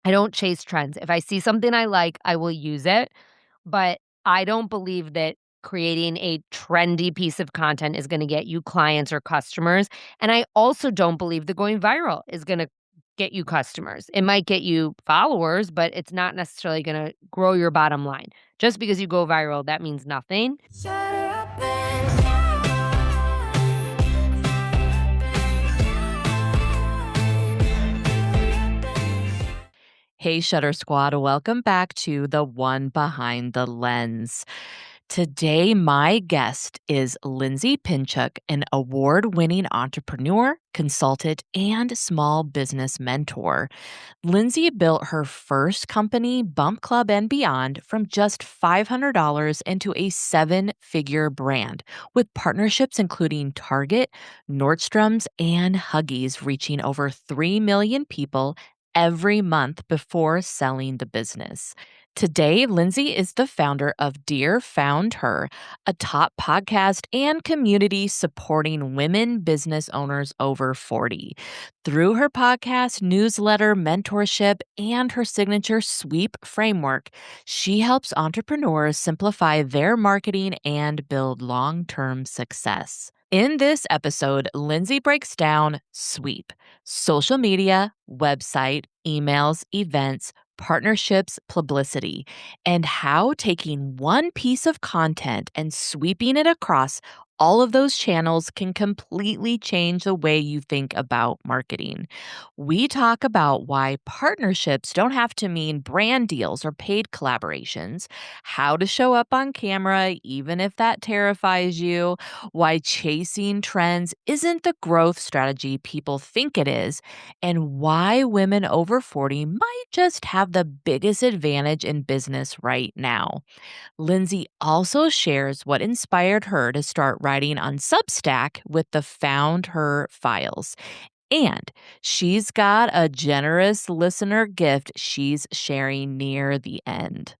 I don't chase trends. If I see something I like, I will use it, but I don't believe that creating a trendy piece of content is gonna get you clients or customers, and I also don't believe that going viral is gonna get you customers. It might get you followers, but it's not necessarily gonna grow your bottom line. Just because you go viral, that means nothing. Hey, Shutter Squad, welcome back to The One Behind the Lens. Today, my guest is Lindsay Pinchuk, an award winning entrepreneur, consultant, and small business mentor. Lindsay built her first company, Bump Club and Beyond, from just $500 into a seven-figure brand, with partnerships including Target, Nordstrom's, and Huggies, reaching over 3 million people every month before selling the business. Today, Lindsay is the founder of Dear FoundHer, a top podcast and community supporting women business owners over 40. Through her podcast, newsletter, mentorship, and her signature sweep framework, she helps entrepreneurs simplify their marketing and build long-term success. In this episode, Lindsay breaks down sweep, social media, website, emails, events, partnerships, publicity, and how taking one piece of content and sweeping it across all of those channels can completely change the way you think about marketing. We talk about why partnerships don't have to mean brand deals or paid collaborations, how to show up on camera, even if that terrifies you, why chasing trends isn't the growth strategy people think it is, and why women over 40 might just have the biggest advantage in business right now. Lindsay also shares what inspired her to start writing on Substack with the Found Her files. And she's got a generous listener gift she's sharing near the end.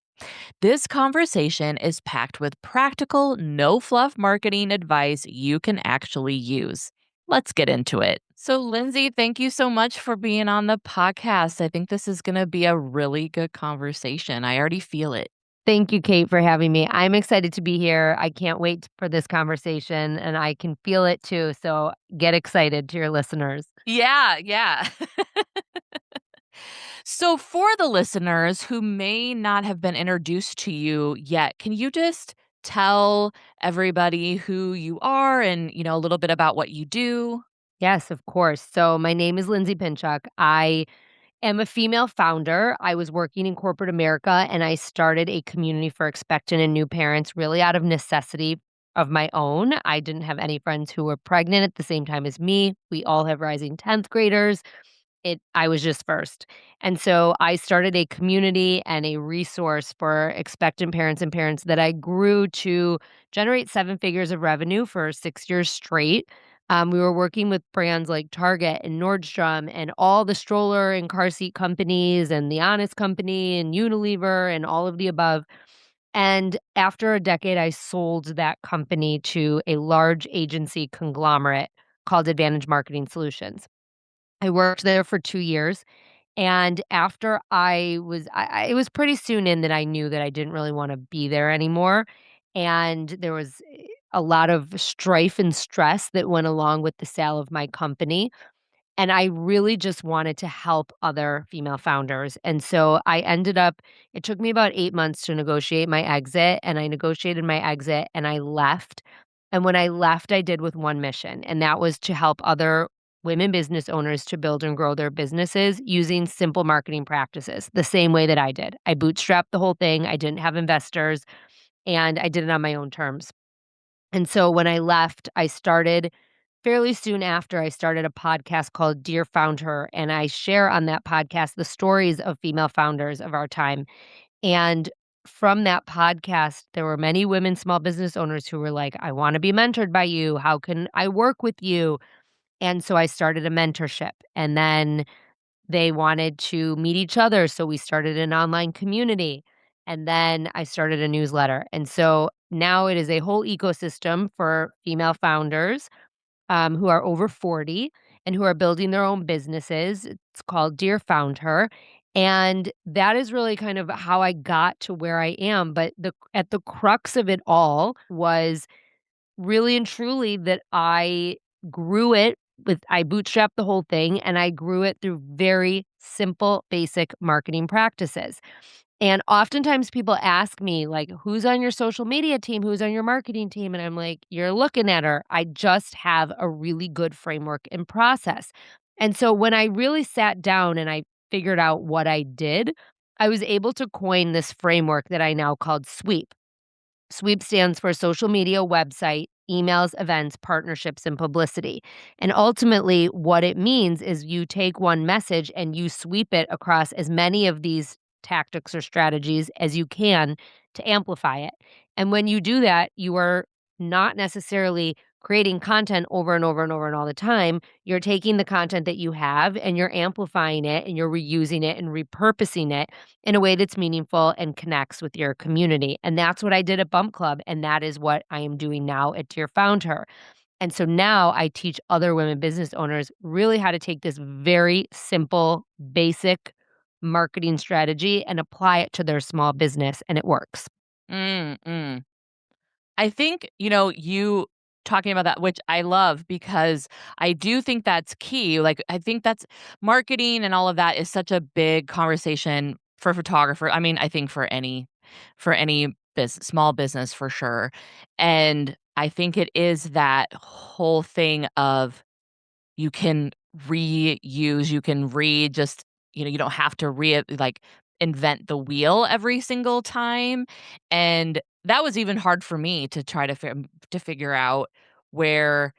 This conversation is packed with practical, no fluff marketing advice you can actually use. Let's get into it. So, Lindsay, thank you so much for being on the podcast. I think this is going to be a really good conversation. I already feel it. Thank you, Kate, for having me. I'm excited to be here. I can't wait for this conversation, and I can feel it too. So get excited to your listeners. Yeah. So, for the listeners who may not have been introduced to you yet, can you just tell everybody who you are and, a little bit about what you do? Yes, of course. So my name is Lindsay Pinchuk. I am a female founder. I was working in corporate America, and I started a community for expectant and new parents really out of necessity of my own. I didn't have any friends who were pregnant at the same time as me. We all have rising 10th graders. I was just first. And so I started a community and a resource for expectant parents and parents that I grew to generate 7 figures of revenue for 6 years straight. We were working with brands like Target and Nordstrom and all the stroller and car seat companies and The Honest Company and Unilever and all of the above. And after a decade, I sold that company to a large agency conglomerate called Advantage Marketing Solutions. I worked there for 2 years, and after it was pretty soon in that I knew that I didn't really wanna be there anymore, and there was a lot of strife and stress that went along with the sale of my company, and I really just wanted to help other female founders, and so I ended up it took me about 8 months to negotiate my exit, and I negotiated my exit, and I left, and when I left, I did with one mission, and that was to help other women business owners to build and grow their businesses using simple marketing practices, the same way that I did. I bootstrapped the whole thing, I didn't have investors, and I did it on my own terms. And so when I left, I started fairly soon after, I started a podcast called Dear FoundHer, and I share on that podcast the stories of female founders of our time. And from that podcast, there were many women small business owners who were like, "I wanna be mentored by you. How can I work with you?" And so I started a mentorship, and then they wanted to meet each other, so we started an online community, and then I started a newsletter. And so now it is a whole ecosystem for female founders who are over 40 and who are building their own businesses. It's called Dear FoundHer. And that is really kind of how I got to where I am, but the crux of it all was really and truly that I bootstrapped the whole thing, and I grew it through very simple, basic marketing practices. And oftentimes people ask me, like, "Who's on your social media team? Who's on your marketing team?" And I'm like, "You're looking at her. I just have a really good framework and process." And so when I really sat down and I figured out what I did, I was able to coin this framework that I now called SWEEP. SWEEP stands for social media, website, emails, events, partnerships, and publicity. And ultimately, what it means is you take one message and you sweep it across as many of these tactics or strategies as you can to amplify it. And when you do that, you are not necessarily creating content over and over and over and all the time. You're taking the content that you have and you're amplifying it and you're reusing it and repurposing it in a way that's meaningful and connects with your community. And that's what I did at Bump Club. And that is what I am doing now at Dear FoundHer. And so now I teach other women business owners really how to take this very simple, basic marketing strategy and apply it to their small business. And it works. Mm, mm. I think, you talking about that, which I love because I do think that's key. Like, I think that's marketing and all of that is such a big conversation for photographer. I mean, I think for any small business for sure. And I think it is that whole thing of you can reuse, you can just, you don't have to like invent the wheel every single time. And that was even hard for me to try to figure out where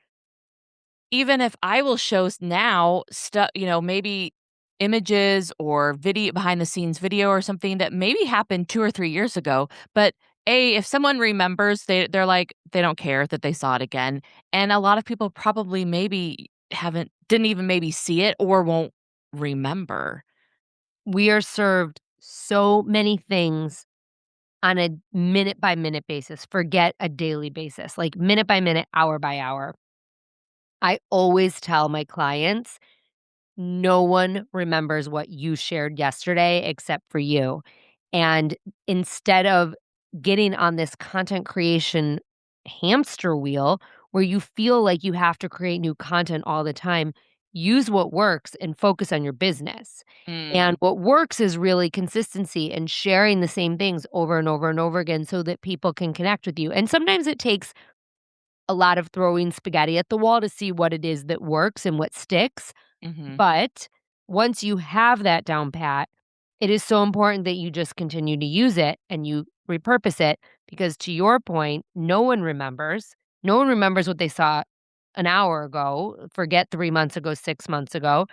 even if I will show now stuff, maybe images or video behind the scenes video or something that maybe happened 2 or 3 years ago, but if someone remembers, they're like they don't care that they saw it again, and a lot of people probably maybe didn't even maybe see it or won't remember. We are served so many things on a minute by minute basis, forget a daily basis, like minute by minute, hour by hour. I always tell my clients, no one remembers what you shared yesterday except for you. And instead of getting on this content creation hamster wheel where you feel like you have to create new content all the time, use what works and focus on your business. And Mm, what works is really consistency and sharing the same things over and over and over again so that people can connect with you. And sometimes it takes a lot of throwing spaghetti at the wall to see what it is that works and what sticks. mhm, But once you have that down pat, it is so important that you just continue to use it and you repurpose it because to your point, no one remembers. No one remembers what they saw an hour ago, forget 3 months ago, 6 months ago.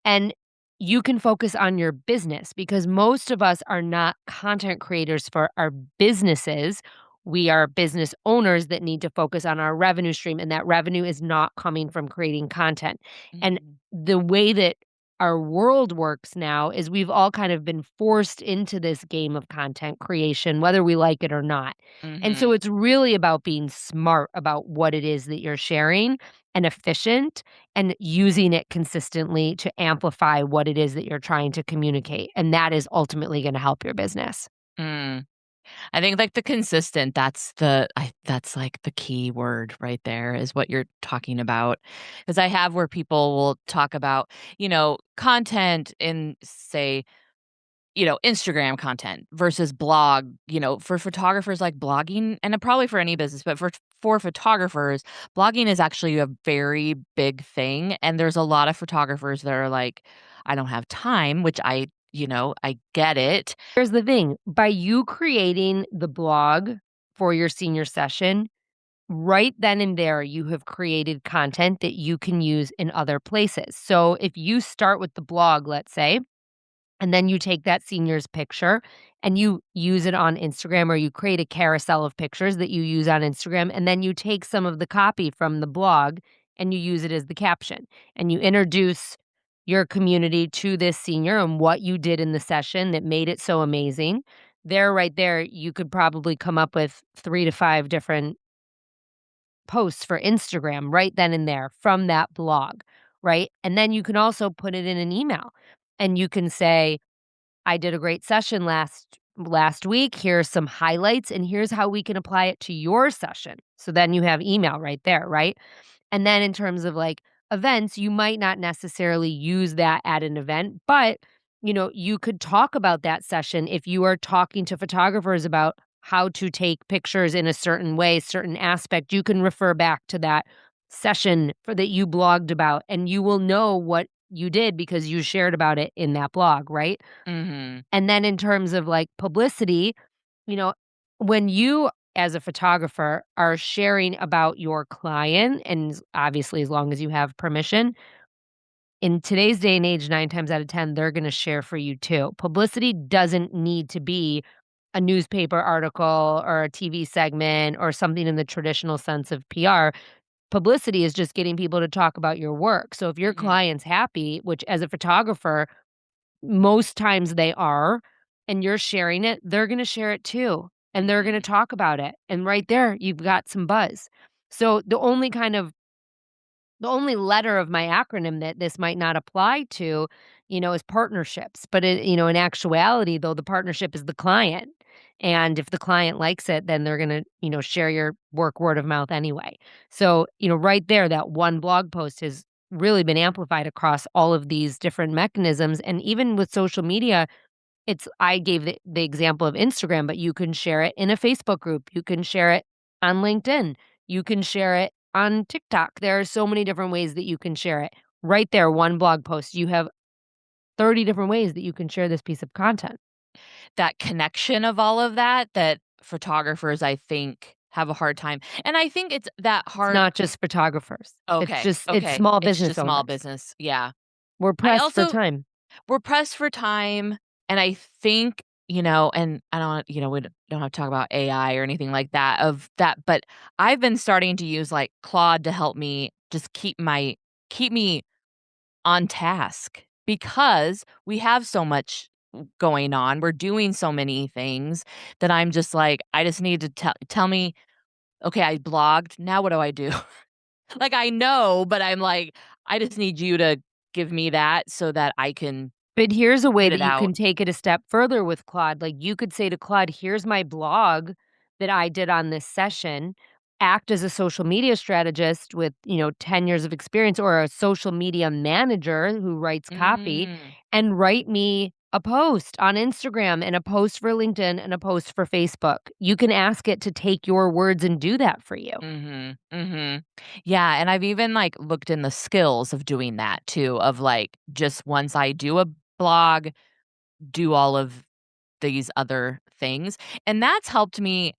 And you can focus on your business because most of us are not content creators for our businesses. We are business owners that need to focus on our revenue stream, and that revenue is not coming from creating content. And mhm, the way that our world works now is we've all kind of been forced into this game of content creation, whether we like it or not. And so mhm, it's really about being smart about what it is that you're sharing and efficient and using it consistently to amplify what it is that you're trying to communicate, and that is ultimately gonna help your business. mm. I think, like, the consistent, that's, like, the key word right there is what you're talking about. Because I have where people will talk about, content in, say, Instagram content versus blog, for photographers, like, blogging and probably for any business, but for photographers, blogging is actually a very big thing, and there's a lot of photographers that are like, "I don't have time," which I get it. Here's the thing, by you creating the blog for your senior session, right then and there, you have created content that you can use in other places. So if you start with the blog, let's say, and then you take that senior's picture and you use it on Instagram or you create a carousel of pictures that you use on Instagram. And then you take some of the copy from the blog and you use it as the caption and you introduce your community to this senior and what you did in the session that made it so amazing. There, right there, you could probably come up with 3 to 5 different posts for Instagram right then and there from that blog, right? And then you can also put it in an email and you can say, I did a great session last week. Here's some highlights and here's how we can apply it to your session. So then you have email right there, right? And then in terms of like events, you might not necessarily use that at an event, but you could talk about that session if you are talking to photographers about how to take pictures in a certain way, certain aspect. You can refer back to that session that you blogged about and you will know what you did because you shared about it in that blog, right? Mhm. And then in terms of like publicity, you know, when you as a photographer are sharing about your client, and obviously as long as you have permission, in today's day and age, 9 times out of 10, they're going to share for you too. Publicity doesn't need to be a newspaper article or a TV segment or something in the traditional sense of PR. Publicity is just getting people to talk about your work. So if your Mhm. client's happy, which as a photographer, most times they are, and you're sharing it, they're gonna share it too, and they're gonna Mhm. talk about it, and right there, you've got some buzz. So, the only letter of my acronym that this might not apply to, is partnerships, but in actuality, though, the partnership is the client, and if the client likes it, then they're gonna, share your work word of mouth anyway. So, right there, that one blog post has really been amplified across all of these different mechanisms, and even with social media, I gave the example of Instagram, but you can share it in a Facebook group, you can share it on LinkedIn, you can share it on TikTok. There are so many different ways that you can share it. Right there, one blog post, you have 30 different ways that you can share this piece of content. That connection of all of that photographers, I think, have a hard time, and I think it's that It's hard. not just photographers. Okay, It's okay, small it's business just small owners. business, yeah. We're I pressed for also time. We're pressed for time, and I think, and I don't we don't have to talk about AI or anything like that of that, but I've been starting to use, like, Claude to help me just keep me on task because we have so much going on. We're doing so many things that I'm just like, I just need to tell me, "Okay, I blogged, now what do I do?" Like, I know, but I'm like, I just need you to give me that so that I can But here's a way get that it you out. can take it a step further with Claude. Like, you could say to Claude, "Here's my blog that I did on this session." Act as a social media strategist with, 10 years of experience or a social media manager who writes copy Mm. and write me a post on Instagram and a post for LinkedIn and a post for Facebook. You can ask it to take your words and do that for you. Mhm, mhm. Yeah, and I've even, like, looked in the skills of doing that too, of, like, just once I do a blog, do all of these other things, and that's helped me.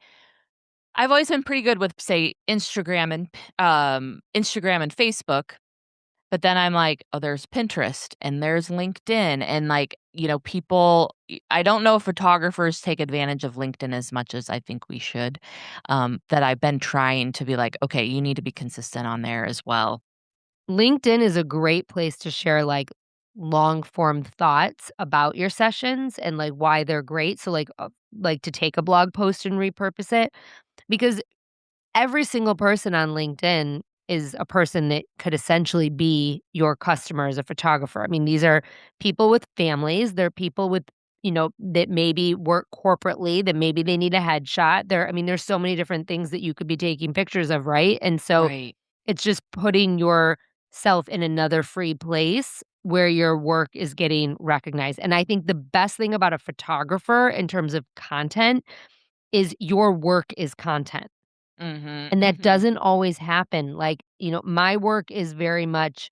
I've always been pretty good with, say, Instagram and Facebook, but then I'm like, "Oh, there's Pinterest, and there's LinkedIn," and, like, people I don't know if photographers take advantage of LinkedIn as much as I think we should, that I've been trying to be like, "Okay, you need to be consistent on there as well." LinkedIn is a great place to share, like, long form thoughts about your sessions and, like, why they're great. So, like to take a blog post and repurpose it because every single person on LinkedIn is a person that could essentially be your customer as a photographer. I mean, these are people with families. They're people with, that maybe work corporately, that maybe they need a headshot. There's so many different things that you could be taking pictures of, right? And so Right. it's just putting yourself in another free place where your work is getting recognized. And I think the best thing about a photographer in terms of content is your work is content. Mhm, And that mhm. doesn't always happen. Like, my work is very much,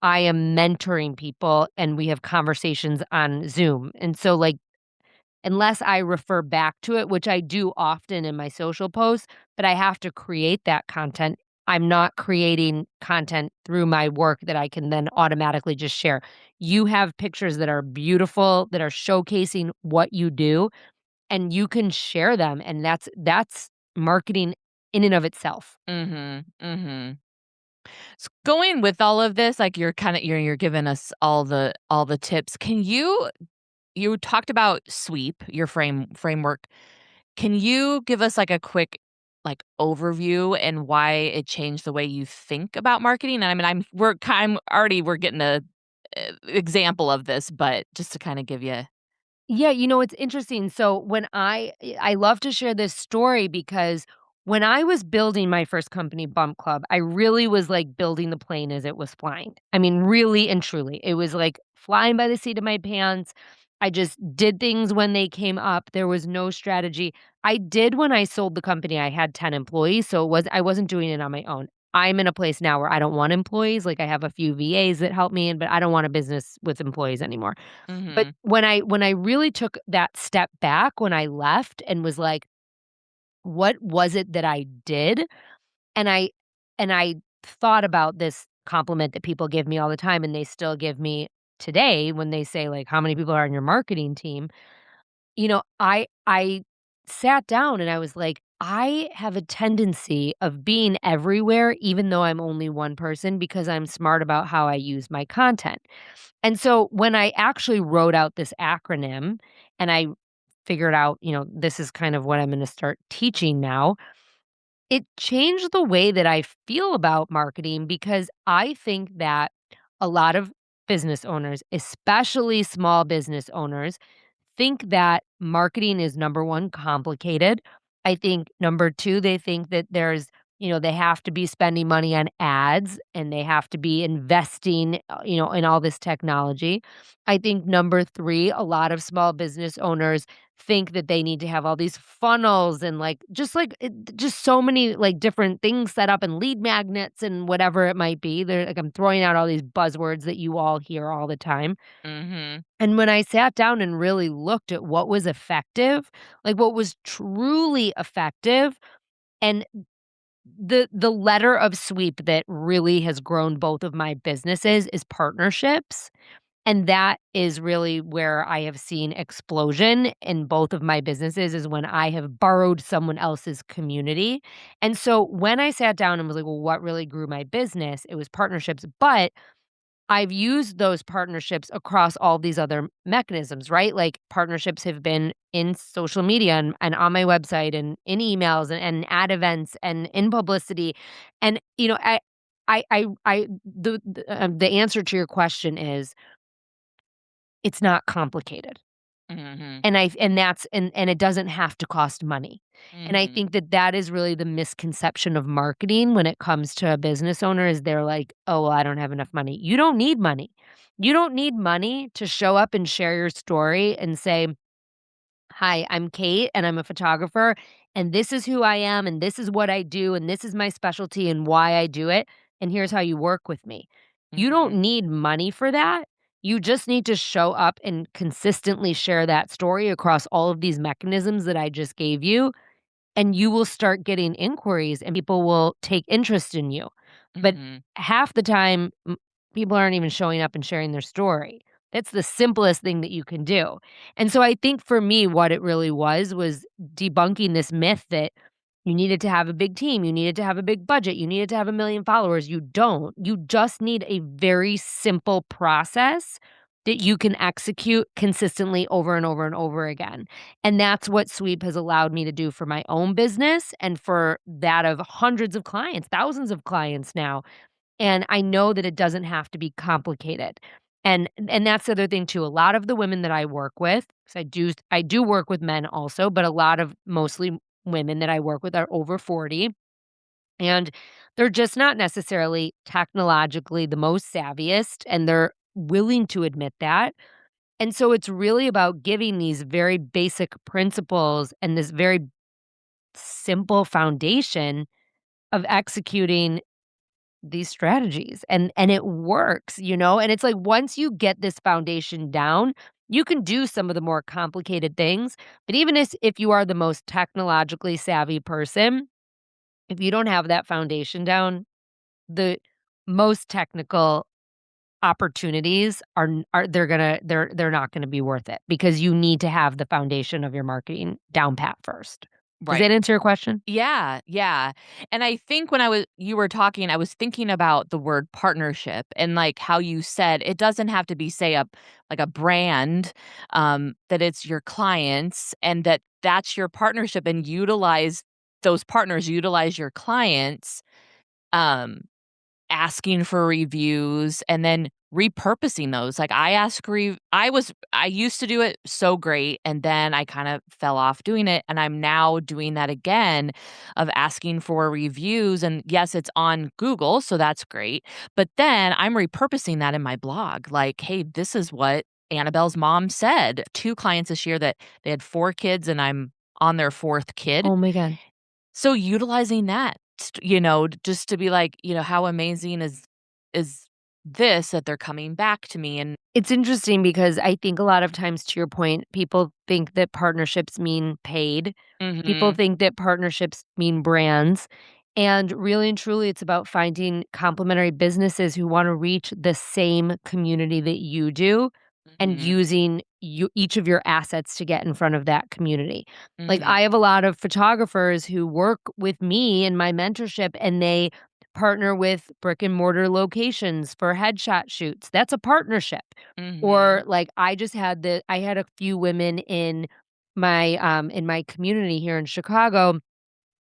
I am mentoring people and we have conversations on Zoom. And so, like, unless I refer back to it, which I do often in my social posts, but I have to create that content. I'm not creating content through my work that I can then automatically just share. You have pictures that are beautiful, that are showcasing what you do, and you can share them, and that's marketing in and of itself. Mhm, mhm. Going with all of this, like, you're giving us all the tips. You talked about sweep, your framework. Can you give us, like, a quick, like, overview and why it changed the way you think about marketing? And I mean, we're getting a example of this, but just to kinda give you. Yeah, it's interesting. So when I love to share this story because when I was building my first company, Bump Club, I really was like building the plane as it was flying. I mean, really and truly. It was like flying by the seat of my pants. I just did things when they came up. There was no strategy. I did when I sold the company, I had 10 employees, so I wasn't doing it on my own. I'm in a place now where I don't want employees. Like I have a few VAs that help me, but I don't want a business with employees anymore. But Mhm. when I really took that step back, when I left and was like, "What was it that I did?" And I thought about this compliment that people give me all the time, and they still give me today when they say, like, "How many people are on your marketing team?" I sat down and I was like, "I have a tendency of being everywhere even though I'm only one person because I'm smart about how I use my content." And so when I actually wrote out this acronym and I figured out, this is kind of what I'm going to start teaching now, it changed the way that I feel about marketing because I think that a lot of business owners, especially small business owners, think that marketing is number 1, complicated. I think number 2, they think that they have to be spending money on ads and they have to be investing, in all this technology. I think number 3, a lot of small business owners think that they need to have all these funnels and just so many like different things set up and lead magnets and whatever it might be. They're like I'm throwing out all these buzzwords that you all hear all the time. Mhm. And when I sat down and really looked at what was effective, like what was truly effective, and the letter of sweep that really has grown both of my businesses is partnerships. And that is really where I have seen explosion in both of my businesses is when I have borrowed someone else's community. And so when I sat down and was like, well, what really grew my business? It was partnerships. But I've used those partnerships across all these other mechanisms, right? Like partnerships have been in social media and on my website and in emails and at events and in publicity. And the answer to your question is it's not complicated. Mhm. And it doesn't have to cost money. And I Mhm. think that that is really the misconception of marketing when it comes to a business owner is they're like, "Oh, well, I don't have enough money." You don't need money. You don't need money to show up and share your story and say, "Hi, I'm Kate, and I'm a photographer, and this is who I am, and this is what I do, and this is my specialty and why I do it, and here's how you work with me." You don't Mhm. need money for that. You just need to show up and consistently share that story across all of these mechanisms that I just gave you, and you will start getting inquiries and people will take interest in you. But Mhm. half the time, people aren't even showing up and sharing their story. That's the simplest thing that you can do. And so I think for me, what it really was debunking this myth that you needed to have a big team, you needed to have a big budget, you needed to have 1,000,000 followers. You don't. You just need a very simple process that you can execute consistently over and over and over again. And that's what Sweep has allowed me to do for my own business and for that of hundreds of clients, thousands of clients now. And I know that it doesn't have to be complicated. And that's the other thing too. A lot of the women that I work with, 'cause I do work with men also, but a lot of mostly women that I work with are over 40 and they're just not necessarily technologically the most savviest and they're willing to admit that. And so it's really about giving these very basic principles and this very simple foundation of executing these strategies and it works, and it's like once you get this foundation down, you can do some of the more complicated things, but even if you are the most technologically savvy person, if you don't have that foundation down, the most technical opportunities are they're not gonna be worth it because you need to have the foundation of your marketing down pat first. Does that Right. answer your question? Yeah, yeah. And I think when you were talking, I was thinking about the word partnership and like how you said it doesn't have to be, say, like a brand, that it's your clients and that's your partnership and utilize those partners, utilize your clients, um, asking for reviews and then repurposing those. Like, I used to do it so great, and then I kind of fell off doing it, and I'm now doing that again of asking for reviews, and yes, it's on Google, so that's great, but then I'm repurposing that in my blog, like, "Hey, this is what Annabelle's mom said." 2 clients this year that they had 4 kids, and I'm on their 4th kid. Oh my god. So utilizing that, just to be like, how amazing is this that they're coming back to me and It's interesting because I think a lot of times, to your point, people think that partnerships mean paid. People Mhm, think that partnerships mean brands. And really and truly, it's about finding complementary businesses who want to reach the same community that you do and mhm, using each of your assets to get in front of that community. Like, mhm, I have a lot of photographers who work with me in my mentorship, and they partner with brick and mortar locations for headshot shoots. That's a partnership. mhm, Or, like, I had a few women in my community here in Chicago.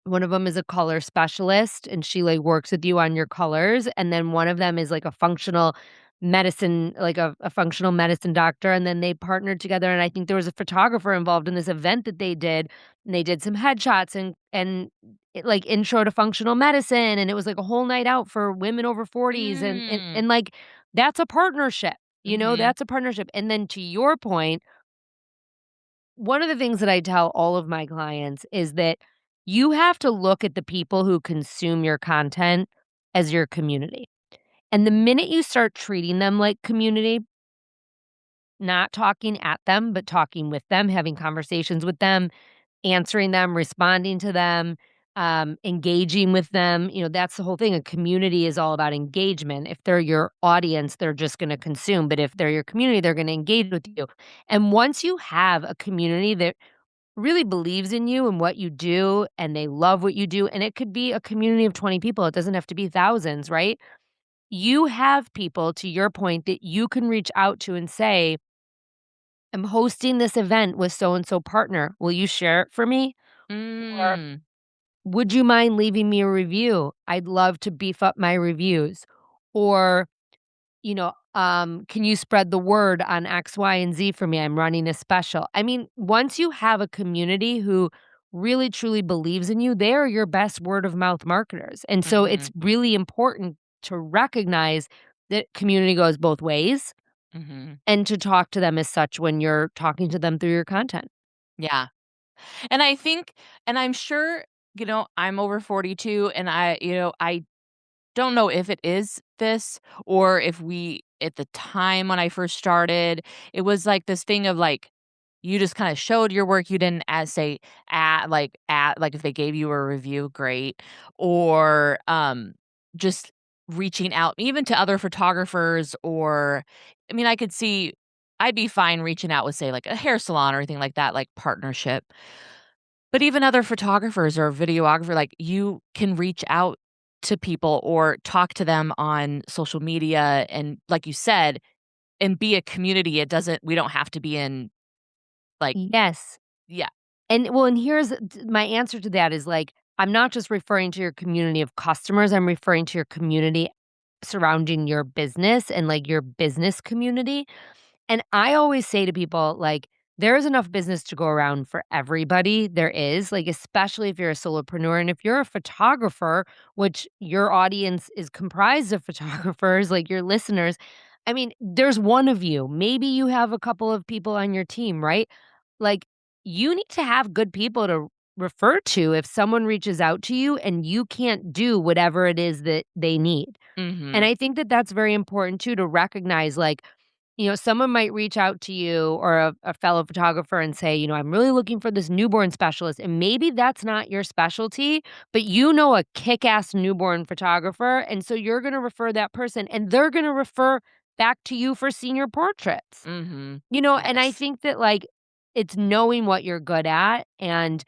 One of them is a color specialist, and she, like, works with you on your colors, and then one of them is, like, a functional medicine like, a functional medicine doctor, and then they partnered together, and I think there was a photographer involved in this event that they did, and they did some headshots like, intro to functional medicine, and it was, like, a whole night out for women over 40s, mm, like, that's a partnership, mhm, that's a partnership, and then to your point, one of the things that I tell all of my clients is that you have to look at the people who consume your content as your community. And the minute you start treating them like community, not talking at them, but talking with them, having conversations with them, answering them, responding to them, engaging with them, that's the whole thing. A community is all about engagement. If they're your audience, they're just going to consume. But if they're your community, they're going to engage with you. And once you have a community that really believes in you and what you do, and they love what you do, and it could be a community of 20 people, it doesn't have to be thousands, right? You have people, to your point, that you can reach out to and say, "I'm hosting this event with so and so partner. Will you share it for me? Or mm, would you mind leaving me a review? I'd love to beef up my reviews." Or can you spread the word on X, Y, and Z for me? I'm running a special. I mean, once you have a community who really truly believes in you, they are your best word of mouth marketers. And so it's mhm, really important to recognize that community goes both ways mhm, and to talk to them as such when you're talking to them through your content. yeah, and I think and I'm sure, I'm over 42 and I don't know if it is this or if we at the time when I first started, it was like this thing of like you just kind of showed your work. You didn't as say at like if they gave you a review, great. Or just reaching out even to other photographers or I mean I could see I'd be fine reaching out with say like a hair salon or anything like that, like partnership. But even other photographers or videographer, like, you can reach out to people or talk to them on social media and, like you said, and be a community. We don't have to be in, like Yes. yeah. And here's my answer to that is, like, I'm not just referring to your community of customers, I'm referring to your community surrounding your business and, like, your business community. And I always say to people, like, there is enough business to go around for everybody. There is, like, especially if you're a solopreneur and if you're a photographer, which your audience is comprised of photographers, like your listeners. I mean, there's one of you. Maybe you have a couple of people on your team, right? Like, you need to have good people to refer to if someone reaches out to you and you can't do whatever it is that they need. And Mhm. I think that that's very important too to recognize, like, someone might reach out to you or a fellow photographer and say, "I'm really looking for this newborn specialist." And maybe that's not your specialty, but you know a kick ass newborn photographer. And so you're going to refer that person and they're going to refer back to you for senior portraits. Mhm. And I Yes. think that, like, it's knowing what you're good at and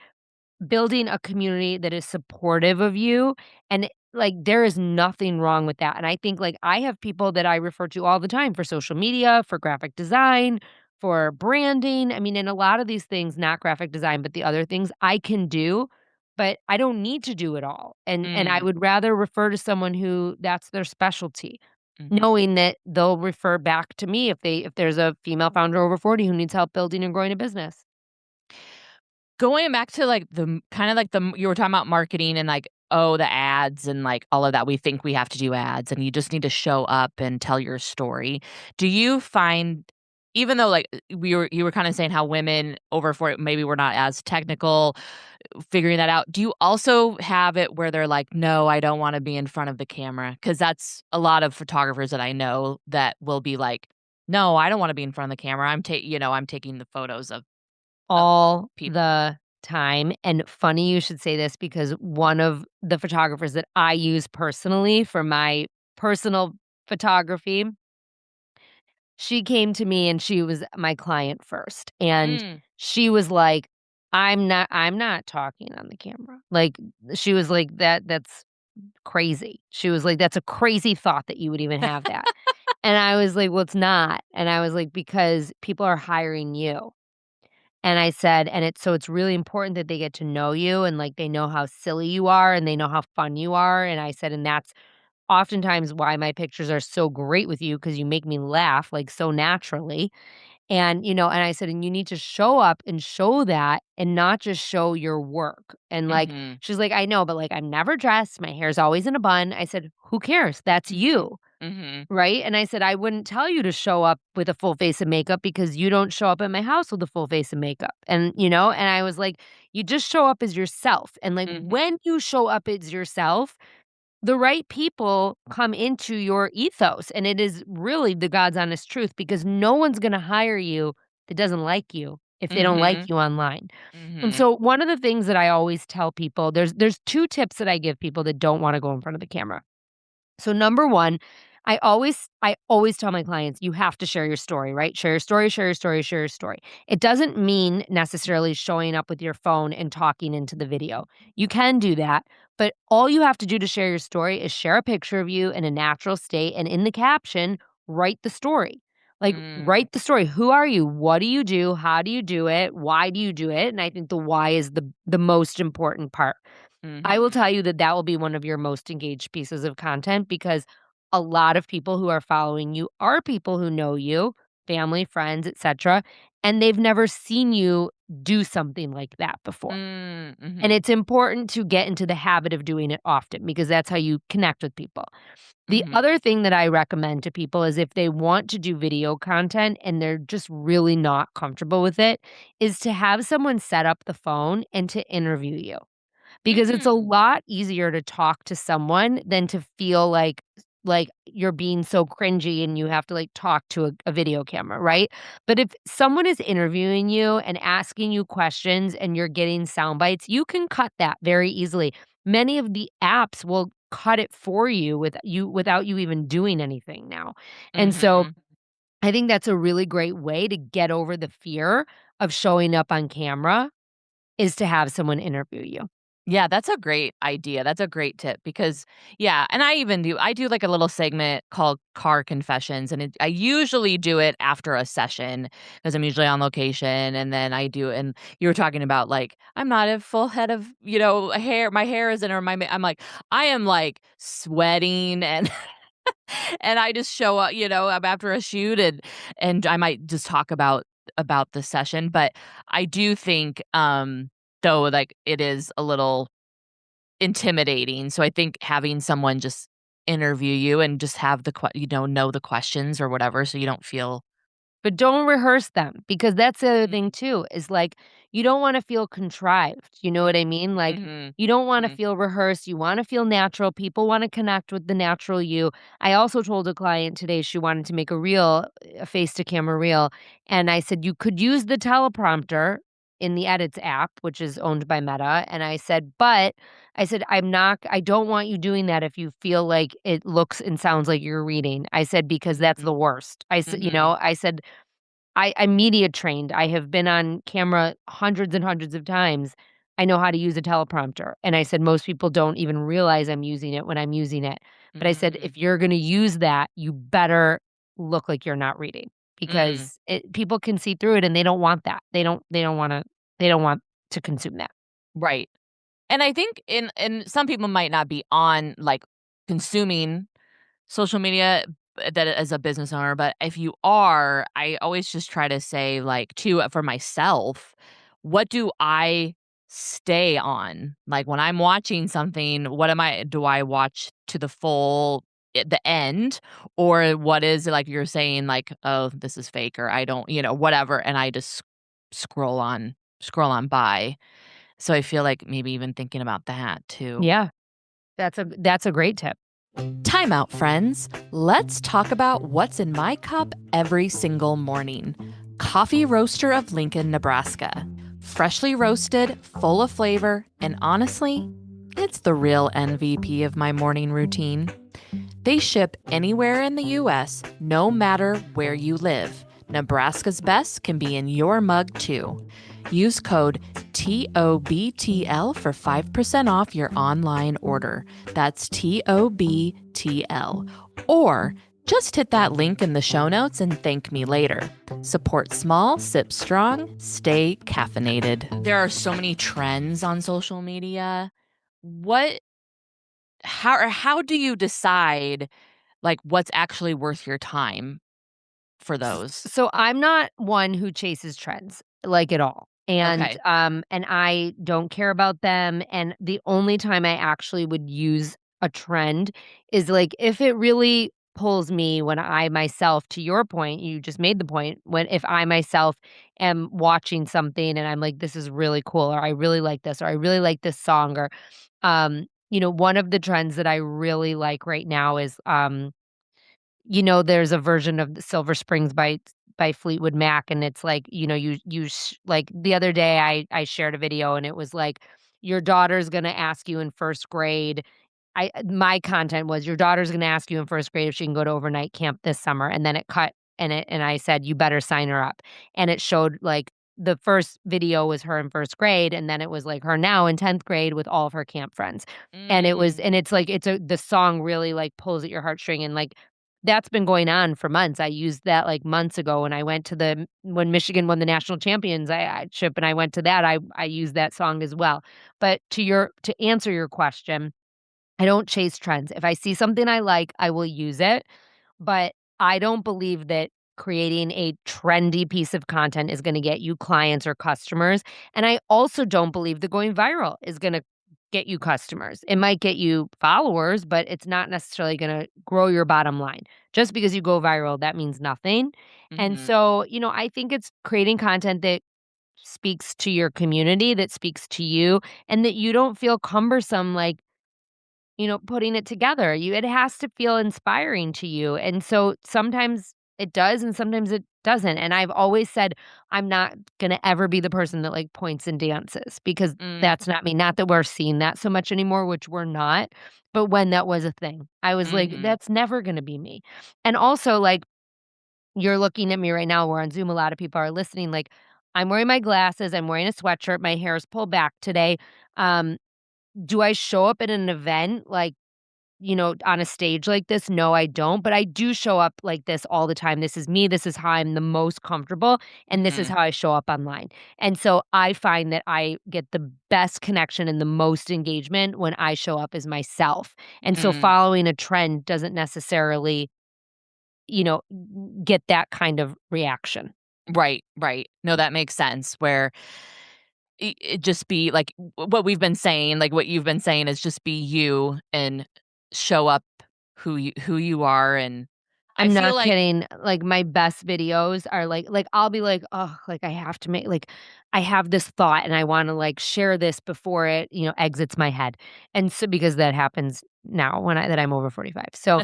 building a community that is supportive of you, and, like, there is nothing wrong with that, and I think, like, I have people that I refer to all the time for social media, for graphic design, for branding. I mean, and a lot of these things, not graphic design, but the other things I can do, but I don't need to do it all, and I Mm. would rather refer to someone who that's their specialty. Mhm. knowing that they'll refer back to me if there's a female founder over 40 who needs help building and growing a business. Going back to, like, kinda like you were talking about marketing and, like, oh, the ads and, like, all of that. We think we have to do ads, and you just need to show up and tell your story. Do you find even though, like, you were kinda saying how women over 40 maybe we're not as technical figuring that out, do you also have it where they're like, "No, I don't wanna be in front of the camera," because that's a lot of photographers that I know that will be like, "No, I don't wanna be in front of the camera. I'm taking the photos of All people." the time, and funny you should say this because one of the photographers that I use personally for my personal photography, she came to me and she was my client first, and Mm. she was like, I'm not talking on the camera." Like, she was like, That's crazy." She was like, "That's a crazy thought that you would even have that." And I was like, "Well, it's not." And I was like, "Because people are hiring you." And I said, "It's really important that they get to know you and, like, they know how silly you are and they know how fun you are." And I said, "And that's oftentimes why my pictures are so great with you because you make me laugh, like, so naturally." And I said, "And you need to show up and show that and not just show your work." And, like, Mhm. she's like, "I know, but, like, I'm never dressed. My hair's always in a bun." I said, "Who cares? That's Mhm. you." Mhm. Right? And I said, "I wouldn't tell you to show up with a full face of makeup because you don't show up at my house with a full face of makeup." And I was like, "You just show up as yourself. And, like, Mhm. when you show up as yourself, the right people come into your ethos." And it is really the God's honest truth because no one's going to hire you that doesn't like you if they don't like Mhm. you online. And Mhm. so one of the things that I always tell people, there's two tips that I give people that don't want to go in front of the camera. So number 1, I always tell my clients, you have to share your story, right? Share your story, share your story, share your story. It doesn't mean necessarily showing up with your phone and talking into the video. You can do that, but all you have to do to share your story is share a picture of you in a natural state and in the caption, write the story. Like, Mm. write the story. Who are you? What do you do? How do you do it? Why do you do it? And I think the why is the most important part. I will Mhm. tell you that that will be one of your most engaged pieces of content because a lot of people who are following you are people who know you, family, friends, etc., and they've never seen you do something like that before. Mm. And Mhm. it's important to get into the habit of doing it often because that's how you connect with people. The Mhm. other thing that I recommend to people is if they want to do video content and they're just really not comfortable with it, is to have someone set up the phone and to interview you. Because it's a Mm. lot easier to talk to someone than to feel like you're being so cringy and you have to, like, talk to a video camera, right? But if someone is interviewing you and asking you questions and you're getting sound bites, you can cut that very easily. Many of the apps will cut it for you without you even doing anything now. And so, Mhm. I think that's a really great way to get over the fear of showing up on camera is to have someone interview you. Yeah, that's a great idea. That's a great tip because yeah, and I do like a little segment called Car Confessions, and I usually do it after a session because I'm usually on location, and then I do. And you were talking about like I'm not a full head of hair. My hair isn't, or I'm like I am like sweating and and I just show up. I'm after a shoot, and I might just talk about the session, but I do think though, like, it is a little intimidating, so I think having someone just interview you and just have know the questions or whatever so you don't feel. But don't rehearse them because that's the other thing Mm, too, is like, you don't wanna feel contrived, you know mm, what I mean? Like, mhm, you don't wanna mhm, feel rehearsed, you wanna feel natural, people wanna connect with the natural you. I also told a client today she wanted to make a face to camera reel, and I said, "You could use the teleprompter in the Edits app," which is owned by Meta, and I said, "But," I said, I don't want you doing that if you feel like it looks and sounds like you're reading." I said, "Because that's mhm, the worst." mhm, I said, I'm media trained. I have been on camera hundreds and hundreds of times. I know how to use a teleprompter." And I said, "Most people don't even realize I'm using it when I'm using it." But I said, mm, "If you're gonna use that, you better look like you're not reading mm, because people can see through it and they don't want that. They don't want to consume that." right. And I think some people might not be on, like, consuming social media, that as a business owner, but if you are, I always just try to say, like, too, for myself, what do I stay on? Like, when I'm watching something, what am I do I watch to the full the end? Or what is like you're saying, like, "Oh, this is fake," or "I don't," whatever, and I just scroll on by. So I feel like maybe even thinking about that too. Yeah, that's a great tip. Time out, friends. Let's talk about what's in my cup every single morning. Coffee Roaster of Lincoln, Nebraska. Freshly roasted, full of flavor, and honestly, it's the real MVP of my morning routine. They ship anywhere in the US, no matter where you live. Nebraska's best can be in your mug too. Use code TOBTL for 5% off your online order. That's TOBTL. Or just hit that link in the show notes and thank me later. Support small, sip strong, stay caffeinated. There are so many trends on social media. What how do you decide, like, what's actually worth your time for those? So I'm not one who chases trends, like, at all, Okay. and I don't care about them, and the only time I actually would use a trend is, like, if it really pulls me when I myself, to your point, you just made the point, when if I myself am watching something and I'm like, "This is really cool," or "I really like this," or "I really like this song," or, one of the trends that I really like right now is, there's a version of the Silver Springs by Fleetwood Mac, and it's like, like, the other day, I shared a video, and it was like, "Your daughter's gonna ask you in 1st grade." My content was, "Your daughter's gonna ask you in 1st grade if she can go to overnight camp this summer," and then it cut, and I said, "You better sign her up." And it showed, like, the first video was her in 1st grade, and then it was, like, her now in 10th grade with all of her camp friends. Mm, And it's like, the song really, like, pulls at your heartstring, and, like, that's been going on for months. I used that, like, months ago when I went to when Michigan won the national champions, I ship, and I went to that, I used that song as well. But to answer your question, I don't chase trends. If I see something I like, I will use it, but I don't believe that creating a trendy piece of content is gonna get you clients or customers, and I also don't believe that going viral is gonna get you customers. It might get you followers, but it's not necessarily gonna grow your bottom line. Just because you go viral, that means nothing, and mhm, so, I think it's creating content that speaks to your community, that speaks to you, and that you don't feel cumbersome, like, putting it together. It has to feel inspiring to you, and so sometimes it does and sometimes it doesn't, and I've always said I'm not gonna ever be the person that, like, points and dances because mm, that's not me. Not that we're seeing that so much anymore, which we're not, but when that was a thing, I was like, mhm, "That's never gonna be me." And also, like, you're looking at me right now, we're on Zoom, a lot of people are listening, like, I'm wearing my glasses, I'm wearing a sweatshirt, my hair is pulled back today. Um, do I show up at an event, like, on a stage like this? No, I don't, but I do show up like this all the time. This is me, this is how I'm the most comfortable, and this is mhm, how I show up online. And so I find that I get the best connection and the most engagement when I show up as myself. And so mm. following a trend doesn't necessarily, get that kind of reaction. Right, right. No, that makes sense where it just be like what we've been saying, like what you've been saying is just be you and show up who you are, and I I'm feel not like kidding, like, my best videos are I'll be like, "Oh, like, I have to make like, I have this thought and I wanna, like, share this before it, exits my head." And so because that happens now that I'm over 45. So,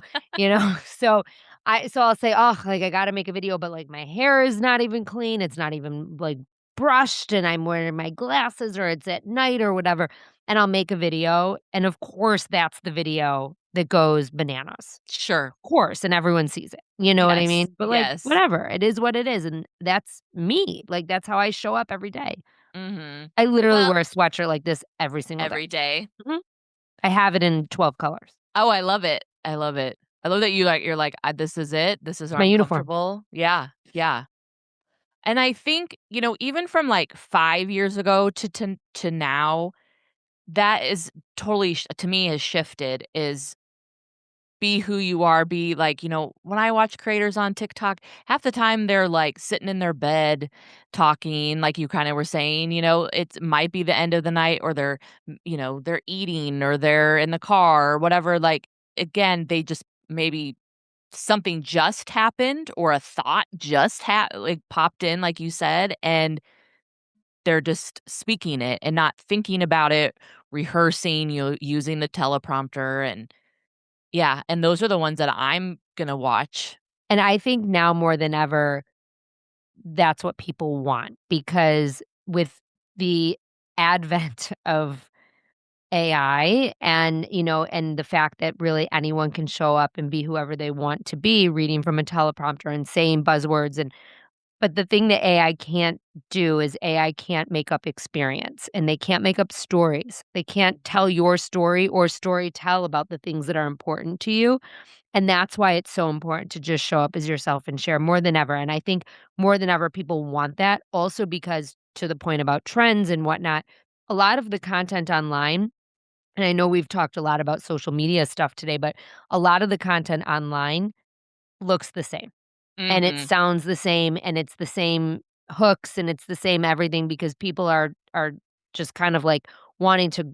so I'll say, "Oh, like, I gotta make a video," but, like, my hair is not even clean, it's not even, like, brushed, and I'm wearing my glasses, or it's at night or whatever, and I'll make a video, and of course, that's the video that goes bananas. sure. Course, and everyone sees it, you know what I Yes, mean? But, like, yes. whatever, it is what it is, and that's me, like, that's how I show up every day. Mhm. I literally Well, wear a sweatshirt like this every single day. every day. Mhm. I have it in 12 colors. Oh, I love it. I love it. I love that you're like, This is it. This is It's where my I'm uniform. comfortable.'" Yeah, yeah. And I think, even from, like, 5 years ago to now, that is totally to me has shifted, is be who you are, be like, when I watch creators on TikTok, half the time they're like sitting in their bed talking, like you kind of were saying, it might be the end of the night or they're eating or they're in the car or whatever. Like, again, they just maybe something just happened or a thought just like popped in, like you said, and they're just speaking it and not thinking about it, rehearsing, using the teleprompter and yeah, and those are the ones that I'm gonna watch. And I think now more than ever, that's what people want because with the advent of AI and the fact that really anyone can show up and be whoever they want to be reading from a teleprompter and saying buzzwords but the thing that AI can't do is AI can't make up experience and they can't make up stories. They can't tell your story or story tell about the things that are important to you. And that's why it's so important to just show up as yourself and share more than ever. And I think more than ever, people want that also because, to the point about trends and whatnot, a lot of the content online, and I know we've talked a lot about social media stuff today, but a lot of the content online looks the same and it Mhm, sounds the same and it's the same hooks and it's the same everything because people are just kind of like wanting to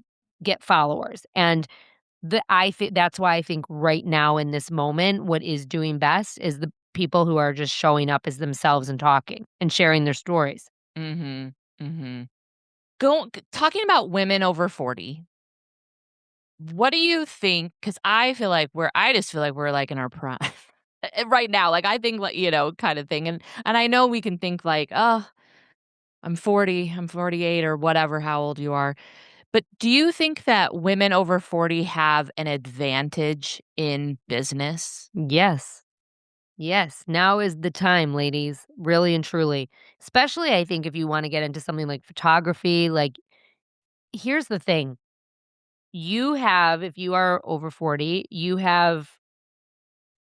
get followers. And I think that's why I think right now in this moment, what is doing best is the people who are just showing up as themselves and talking and sharing their stories. mhm, mhm. Talking about women over 40, what do you think? Because I just feel like we're, like, in our prime right now, like, I think, like, kind of thing, and I know we can think like, "Oh, I'm 40, I'm 48," or whatever, how old you are. But do you think that women over 40 have an advantage in business? Yes. Yes. Now is the time, ladies, really and truly. Especially I think if you want to get into something like photography, like here's the thing. You have, if you are over 40, you have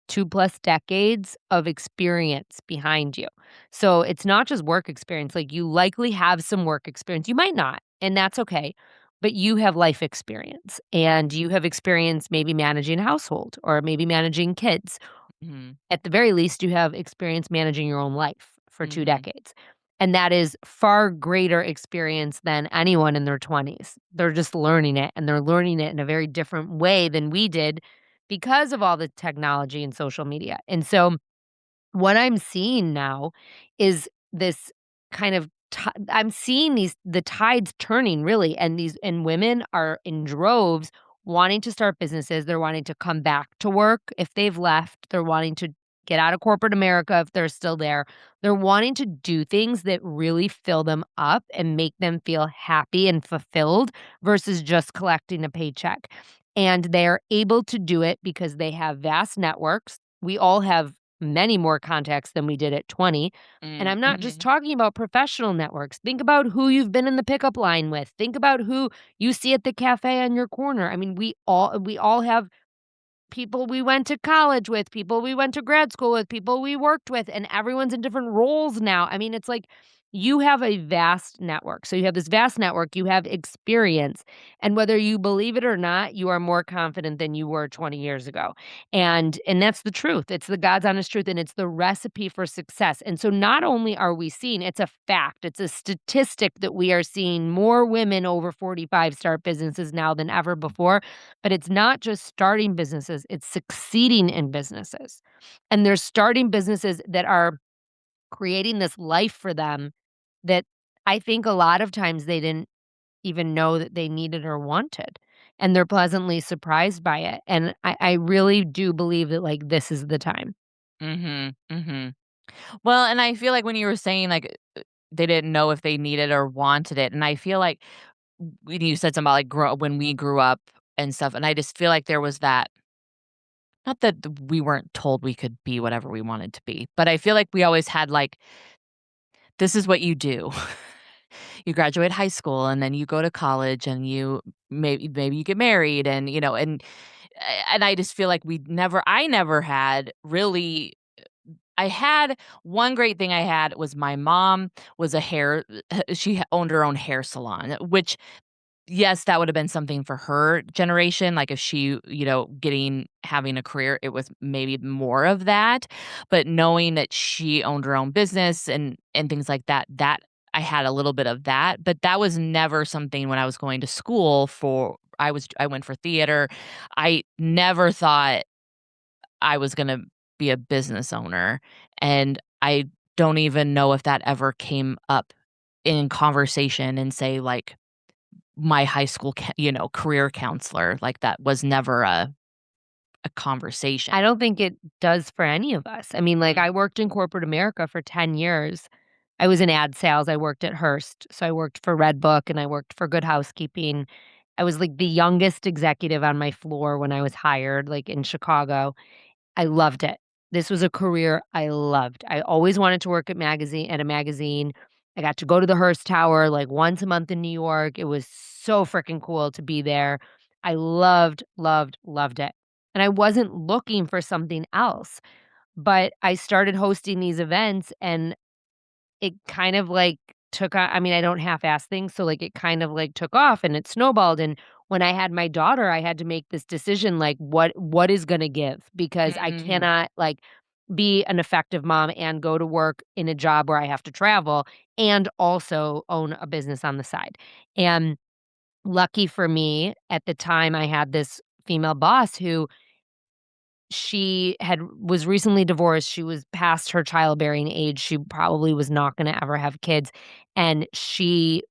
2 plus decades of experience behind you. So it's not just work experience, like, you likely have some work experience. You might not, and that's okay, but you have life experience, and you have experience maybe managing a household or maybe managing kids. Mhm, At the very least, you have experience managing your own life for 2 mhm, decades, and that is far greater experience than anyone in their 20s. They're just learning it, and they're learning it in a very different way than we did because of all the technology and social media, and so what I'm seeing now is this kind of I'm seeing the tides turning really, and women are in droves wanting to start businesses. They're wanting to come back to work if they've left. They're wanting to get out of corporate America if they're still there. They're wanting to do things that really fill them up and make them feel happy and fulfilled versus just collecting a paycheck. And they're able to do it because they have vast networks. We all have many more contacts than we did at 20. And I'm not just mhm, talking about professional networks. Think about who you've been in the pickup line with. Think about who you see at the cafe on your corner. I mean, we all have people we went to college with, people we went to grad school with, people we worked with, and everyone's in different roles now. I mean, it's like you have a vast network. So you have this vast network, you have experience, and whether you believe it or not, you are more confident than you were 20 years ago. And that's the truth. It's the God's honest truth and it's the recipe for success. And so not only are we seeing, it's a fact, it's a statistic that we are seeing more women over 45 start businesses now than ever before. But it's not just starting businesses, it's succeeding in businesses. And they're starting businesses that are creating this life for them that I think a lot of times they didn't even know that they needed or wanted. And they're pleasantly surprised by it. And I really do believe that, like, this is the time. mhm, mhm. Well, and I feel like when you were saying, like, they didn't know if they needed or wanted it, and I feel like when you said something about, like, grow when we grew up and stuff, and I just feel like there was that not that we weren't told we could be whatever we wanted to be, but I feel like we always had, like, "This is what you do." You graduate high school, and then you go to college, and you maybe you get married, and I just feel like I never had really I had one great thing I had was my mom was a hair she owned her own hair salon, which yes, that would have been something for her generation, like, if she, having a career, it was maybe more of that, but knowing that she owned her own business and things like that, that I had a little bit of that, but that was never something when I was going to school for I went for theater. I never thought I was gonna be a business owner, and I don't even know if that ever came up in conversation and say, like, my high school career counselor, like, that was never a conversation. I don't think it does for any of us. I mean, like, Mm, I worked in corporate America for 10 years. I was in ad sales, I worked at Hearst, so I worked for Redbook and I worked for Good Housekeeping. I was, like, the youngest executive on my floor when I was hired, like, in Chicago. I loved it. This was a career I loved. I always wanted to work at a magazine. I got to go to the Hearst Tower, like, once a month in New York. It was so freaking cool to be there. I loved, loved, loved it. And I wasn't looking for something else, but I started hosting these events and it kind of, like, took on I mean, I don't half-ass things, so, like, it kind of, like, took off and it snowballed, and when I had my daughter, I had to make this decision, like, what is gonna give? Because I mm, cannot, like, be an effective mom and go to work in a job where I have to travel and also own a business on the side, and lucky for me, at the time, I had this female boss who she was recently divorced, she was past her childbearing age, she probably was not gonna ever have kids, and she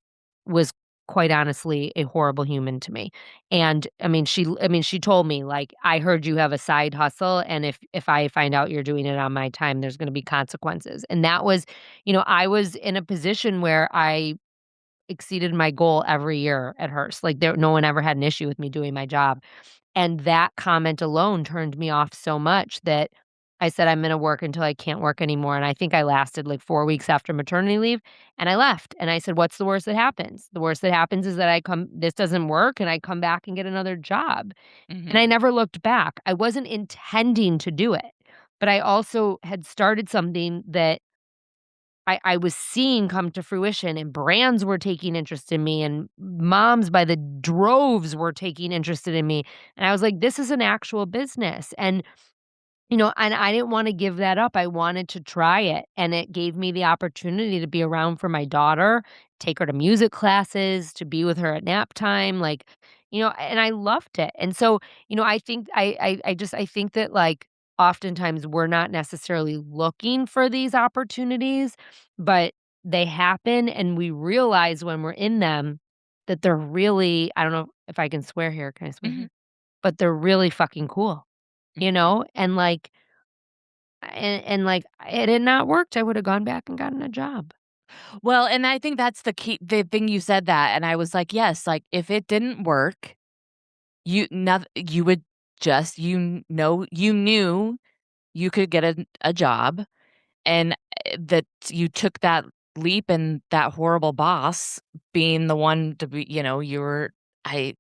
was quite honestly a horrible human to me, and, she told me, like, "I heard you have a side hustle, and if I find out you're doing it on my time, there's gonna be consequences," and that was I was in a position where I exceeded my goal every year at Hearst, like, no one ever had an issue with me doing my job. And that comment alone turned me off so much that I said, "I'm gonna work until I can't work anymore," and I think I lasted, like, 4 weeks after maternity leave, and I left, and I said, "What's the worst that happens? The worst that happens is that this doesn't work, and I come back and get another job." And I mhm. never looked back. I wasn't intending to do it, but I also had started something that I was seeing come to fruition, and brands were taking interest in me, and moms by the droves were taking interested in me, and I was like, "This is an actual business," and I didn't wanna give that up, I wanted to try it, and it gave me the opportunity to be around for my daughter, take her to music classes, to be with her at nap time, like, and I loved it, and so, I think I think that, like, oftentimes we're not necessarily looking for these opportunities, but they happen, and we realize when we're in them that they're really I don't know if I can swear here, can I swear Mhm, here? But they're really fucking cool, mhm. and, like, like, had it not worked, I would have gone back and gotten a job. Well, and I think that's the thing you said that, and I was like, "Yes," like, if it didn't work, you would just you knew you could get a job, and, that you took that leap, and that horrible boss being the one to be you were And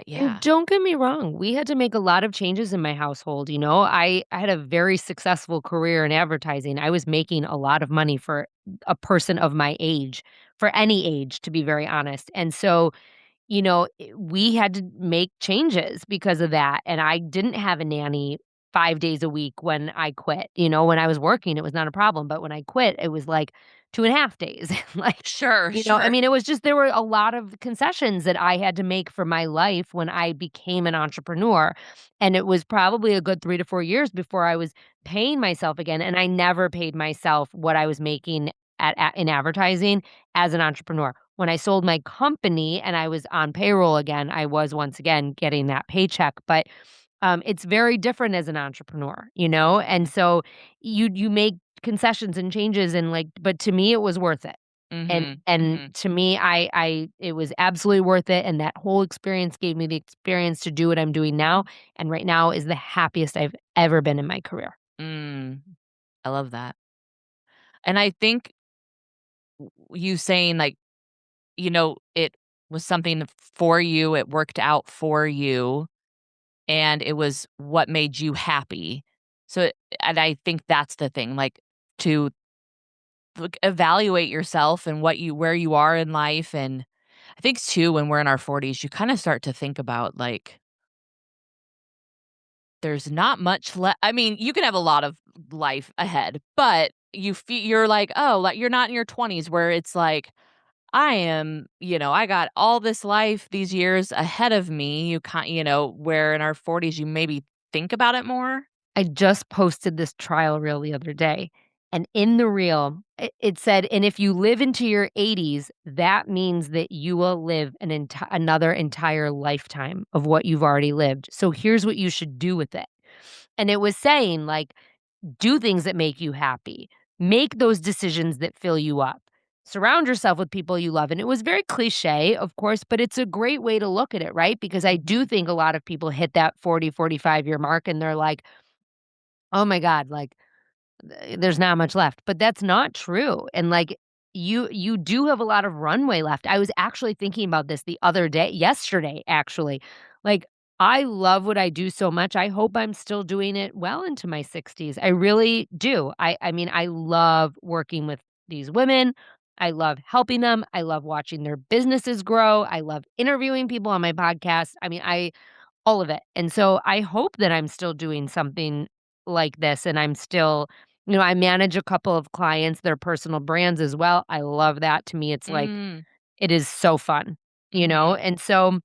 yeah. don't get me wrong, we had to make a lot of changes in my household, I had a very successful career in advertising. I was making a lot of money for a person of my age, for any age, to be very honest, and so we had to make changes because of that, and I didn't have a nanny 5 days a week when I quit, when I was working, it was not a problem, but when I quit, it was, like, 2.5 days, like, Sure, sure. it was just there were a lot of concessions that I had to make for my life when I became an entrepreneur, and it was probably a good 3 to 4 years before I was paying myself again, and I never paid myself what I was making in advertising as an entrepreneur. When I sold my company and I was on payroll again, I was once again getting that paycheck, but, it's very different as an entrepreneur, and Mhm, so you make concessions and changes and, like but to me, it was worth it, mhm, and mhm, to me, I it was absolutely worth it, and that whole experience gave me the experience to do what I'm doing now, and right now is the happiest I've ever been in my career. mm. I love that, and I think you saying, like, it was something for you, it worked out for you, and it was what made you happy. So and I think that's the thing, like, to, evaluate yourself and where you are in life, and I think too, when we're in our 40s, you kinda start to think about, like, there's not much left. I mean, you can have a lot of life ahead, but you're like, "Oh," like, you're not in your 20s where it's like, "I am" I got all this life, these years ahead of me. Where in our 40s, you maybe think about it more? I just posted this trial reel the other day, and in the reel, it said, "And if you live into your 80s, that means that you will live another entire lifetime of what you've already lived. So here's what you should do with it." And it was saying, like, do things that make you happy. Make those decisions that fill you up. Surround yourself with people you love. And it was very cliche, of course, but it's a great way to look at it, right? Because I do Mhm. think a lot of people hit that 40, 45-year mark and they're like, oh my God, like there's not much left, but that's not true, and, like, you do have a lot of runway left. I was actually thinking about this the other day yesterday, actually. Like, I love what I do so much, I hope I'm still doing it well into my 60s. I really do. I mean, I love working with these women. I love helping them. I love watching their businesses grow. I love interviewing people on my podcast. I mean, I all of it. And so I hope that I'm still doing something like this and I'm still I manage a couple of clients, their personal brands as well. I love that. To me, it's like Mm. it is so fun, Mhm. And so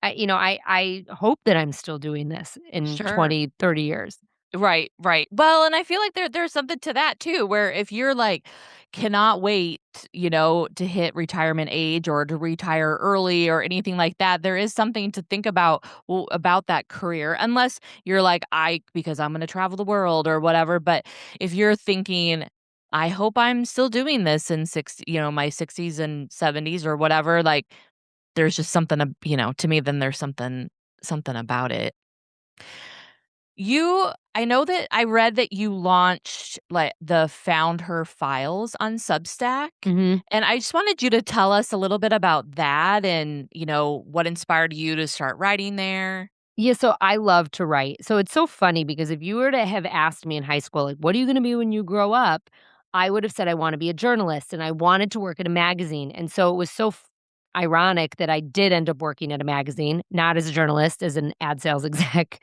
I hope that I'm still doing this in Sure. 20, 30 years. Right, right. Well, and I feel like there's something to that too, where if you're like, cannot wait, to hit retirement age or to retire early or anything like that, there is something to think about, well, about that career. Unless you're like, because I'm gonna travel the world or whatever. But if you're thinking, I hope I'm still doing this in my 60s and 70s or whatever, like there's just something, to me, then there's something about it. I know that I read that you launched, like, the Found Her files on Substack, Mhm. and I just wanted you to tell us a little bit about that and, what inspired you to start writing there. Yeah, so I love to write. So it's so funny because if you were to have asked me in high school, like, what are you going to be when you grow up? I would have said I want to be a journalist and I wanted to work at a magazine. And so it was so ironic that I did end up working at a magazine, not as a journalist, as an ad sales exec.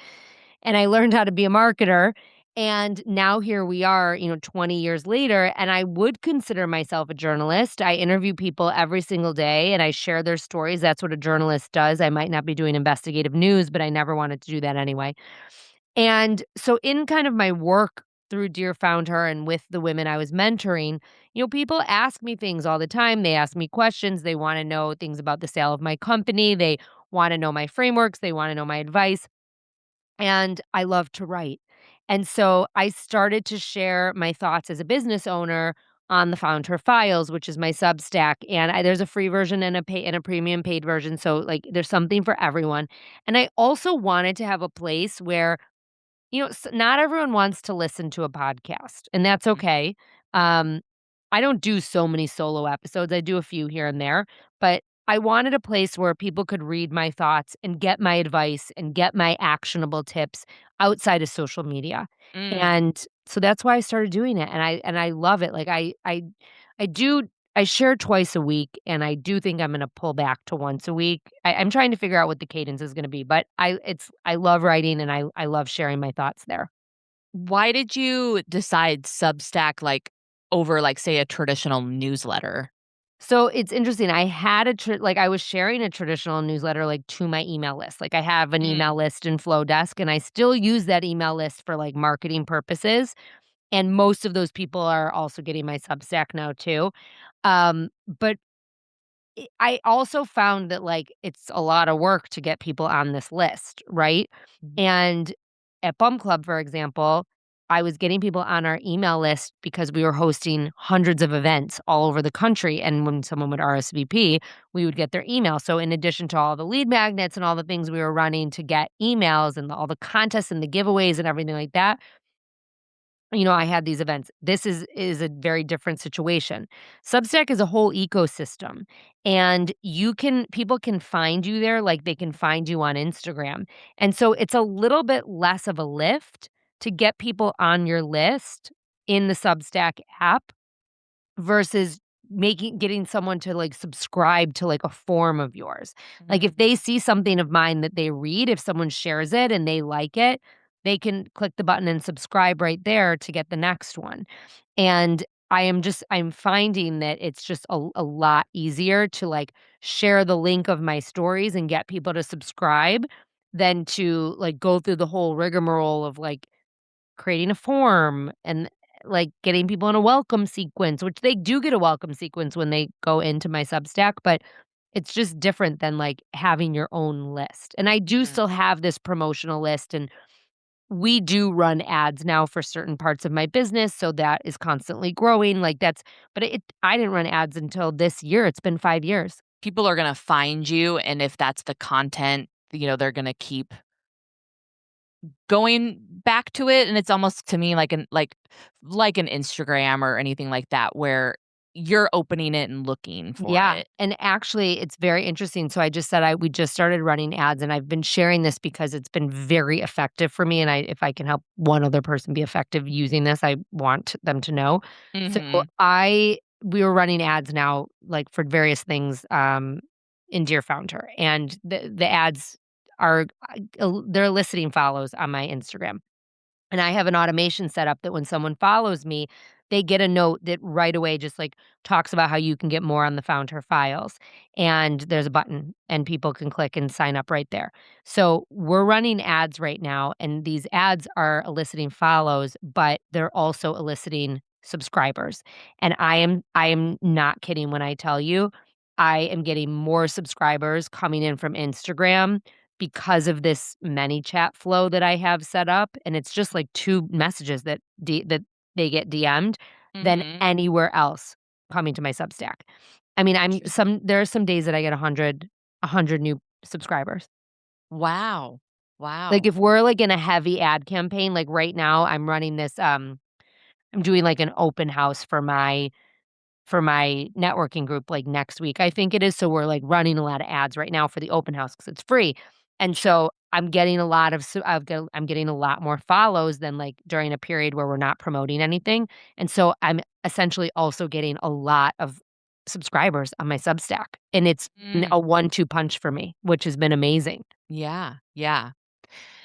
And I learned how to be a marketer. And now here we are, 20 years later, and I would consider myself a journalist. I interview people every single day and I share their stories. That's what a journalist does. I might not be doing investigative news, but I never wanted to do that anyway. And so, in kind of my work through Dear FoundHer and with the women I was mentoring, people ask me things all the time. They ask me questions. They want to know things about the sale of my company. They want to know my frameworks. They want to know my advice. And I love to write. And so I started to share my thoughts as a business owner on the Found Her Files, which is my Substack. And there's a free version and a premium paid version. So like there's something for everyone. And I also wanted to have a place where not everyone wants to listen to a podcast, and that's Mhm, okay. Um, I don't do so many solo episodes. I do a few here and there, but I wanted a place where people could read my thoughts and get my advice and get my actionable tips outside of social media. mm. And so that's why I started doing it, and I love it. Like I do I share twice a week, and I do think I'm gonna pull back to once a week. I'm trying to figure out what the cadence is gonna be, but I love writing and I love sharing my thoughts there. Why did you decide Substack, like, over, like, say, a traditional newsletter? So it's interesting. I had I was sharing a traditional newsletter like to my email list. Like I have an email Mm, list in Flowdesk, and I still use that email list for like marketing purposes. And most of those people are also getting my Substack now too. But I also found that, like, it's a lot of work to get people on this list, right? mhm, And at Bum Club, for example, I was getting people on our email list because we were hosting hundreds of events all over the country, and when someone would RSVP, we would get their email. So in addition to all the lead magnets and all the things we were running to get emails and all the contests and the giveaways and everything like that, I had these events. This is a very different situation. Substack is a whole ecosystem, and people can find you there like they can find you on Instagram. And so it's a little bit less of a lift to get people on your list in the Substack app versus getting someone to, like, subscribe to, like, a form of yours. Like, Mhm. if they see something of mine that they read, if someone shares it and they like it, they can click the button and subscribe right there to get the next one. And I'm finding that it's just a lot easier to, like, share the link of my stories and get people to subscribe than to, like, go through the whole rigmarole of, like, creating a form and, like, getting people in a welcome sequence, which they do get a welcome sequence when they go into my Substack, but it's just different than, like, having your own list. And I do Mm. still have this promotional list, and we do run ads now for certain parts of my business, so that is constantly growing, like, that's but it I didn't run ads until this year, it's been 5 years. People are gonna find you, and if that's the content, they're gonna keep going back to it, and it's almost to me like an Instagram or anything like that where you're opening it and looking for Yeah, it. and actually, it's very interesting. So I just said we just started running ads, and I've been sharing this because it's been very effective for me. And if I can help one other person be effective using this, I want them to know. So Mhm. we were running ads now, like for various things, in Dear FoundHer, and the ads are they're eliciting follows on my Instagram. And I have an automation set up that when someone follows me, they get a note that right away just like talks about how you can get more on the Found Her files. And there's a button and people can click and sign up right there. So we're running ads right now, and these ads are eliciting follows, but they're also eliciting subscribers. And I am not kidding when I tell you I am getting more subscribers coming in from Instagram because of this many chat flow that I have set up, and it's just like 2 messages that they get DM'd than Mhm. anywhere else coming to my Substack. I mean, Interesting. there are some days that I get 100 new subscribers. Wow. Like, Wow. if we're, like, in a heavy ad campaign, like, right now, I'm running this, I'm doing, like, an open house for my networking group, like, next week, I think it is, so we're, like, running a lot of ads right now for the open house because it's free, and Sure. so I'm getting a lot of I'm getting a lot more follows than, like, during a period where we're not promoting anything, and so I'm essentially also getting a lot of subscribers on my Substack, and it's been Mm. a one-two punch for me, which has been amazing. Yeah, yeah.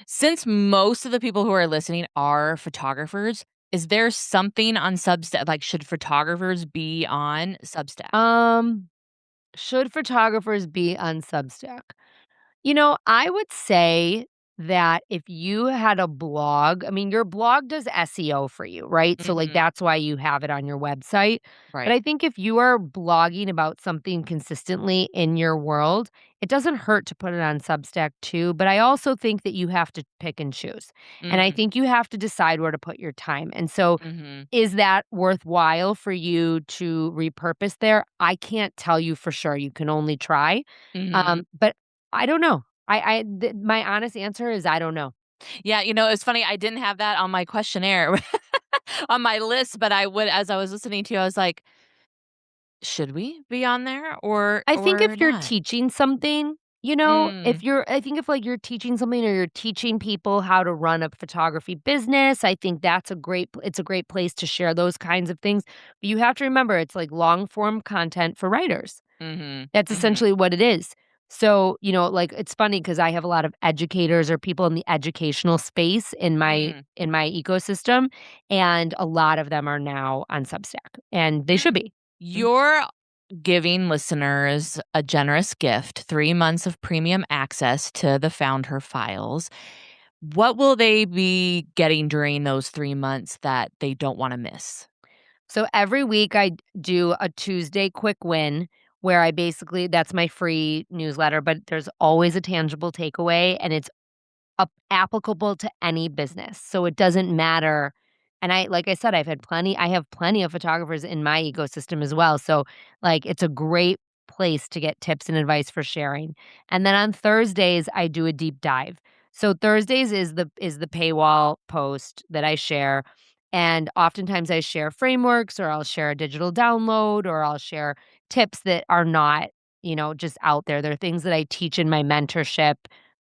Since most of the people who are listening are photographers, is there something on Substack like, should photographers be on Substack? Um, should photographers be on Substack? I would say that if you had a blog, I mean, your blog does SEO for you, right? So, like, Mhm. that's why you have it on your website. But Right. I think if you are blogging about something consistently in your world, it doesn't hurt to put it on Substack too. But I also think that you have to pick and choose. And I Mm. think you have to decide where to put your time. And so, Mhm. is that worthwhile for you to repurpose there? I can't tell you for sure. You can only try. Mhm. But I don't know. My honest answer is I don't know. Yeah, it's funny, I didn't have that on my questionnaire on my list, but I would as I was listening to you, I was like, "Should we be on there or I think or if you're not?" teaching something, Mm. I think if, like, you're teaching something or you're teaching people how to run a photography business, I think that's it's a great place to share those kinds of things. But you have to remember it's like long form content for writers. Mhm. That's Mhm. essentially what it is. So, like, it's funny because I have a lot of educators or people in the educational space Mm. in my ecosystem, and a lot of them are now on Substack, and they should Mm. be. Mm. You're giving listeners a generous gift, 3 months of premium access to the Found Her files. What will they be getting during those 3 months that they don't wanna miss? So every week I do a Tuesday quick win where I basically that's my free newsletter, but there's always a tangible takeaway, and it's applicable to any business. So it doesn't matter. And like I said, I have plenty of photographers in my ecosystem as well. So, like, it's a great place to get tips and advice for sharing. And then on Thursdays I do a deep dive. So Thursdays is the paywall post that I share, and oftentimes I share frameworks, or I'll share a digital download, or I'll share tips that are not, just out there. They're things that I teach in my mentorship.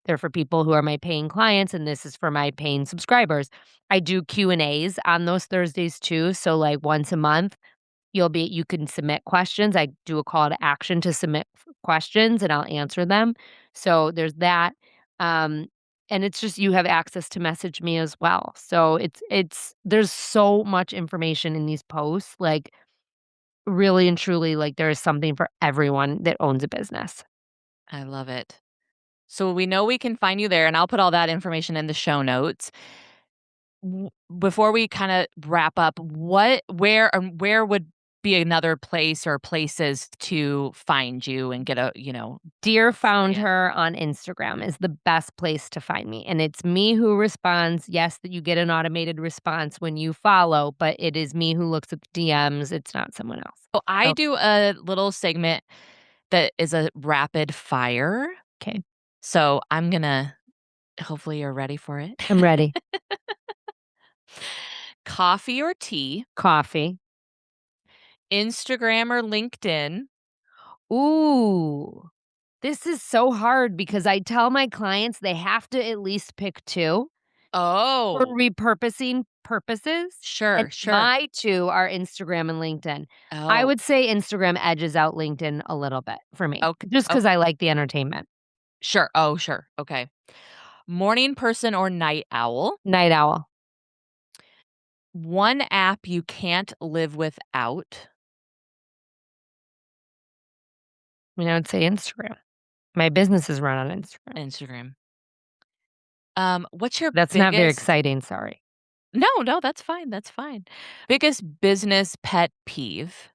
They're for people who are my paying clients, and this is for my paying subscribers. I do Q&As on those Thursdays too, so, like, once a month, you can submit questions. I do a call to action to submit questions, and I'll answer them. So there's that. Um, and it's just you have access to message me as well. So it's there's so much information in these posts, like, really and truly, like, there is something for everyone that owns a business. I love it. So we know we can find you there, and I'll put all that information in the show notes. Before we kinda wrap up, where would be another place or places to find you and get a Dear yeah. FoundHer on Instagram is the best place to find me, and it's me who responds. Yes, that you get an automated response when you follow, but it is me who looks at the DMs, it's not someone else. So I So, do a little segment that is a rapid fire. 'kay, So I'm gonna hopefully you're ready for it. I'm ready. Coffee or tea, Coffee. Instagram or LinkedIn. Ooh, this is so hard because I tell my clients they have to at least pick 2 for Oh, repurposing purposes, and sure, sure. my 2 are Instagram and LinkedIn. I Oh, would say Instagram edges out LinkedIn a little bit for me, okay. just Oh, because I like the entertainment. sure. Oh, sure. Okay. Morning person or night owl? Night owl. One app you can't live without? I mean, I would say Instagram. My business is run on Instagram. Instagram. What's your That's not very biggest exciting, sorry. No, no, that's fine, that's fine. Biggest business pet peeve?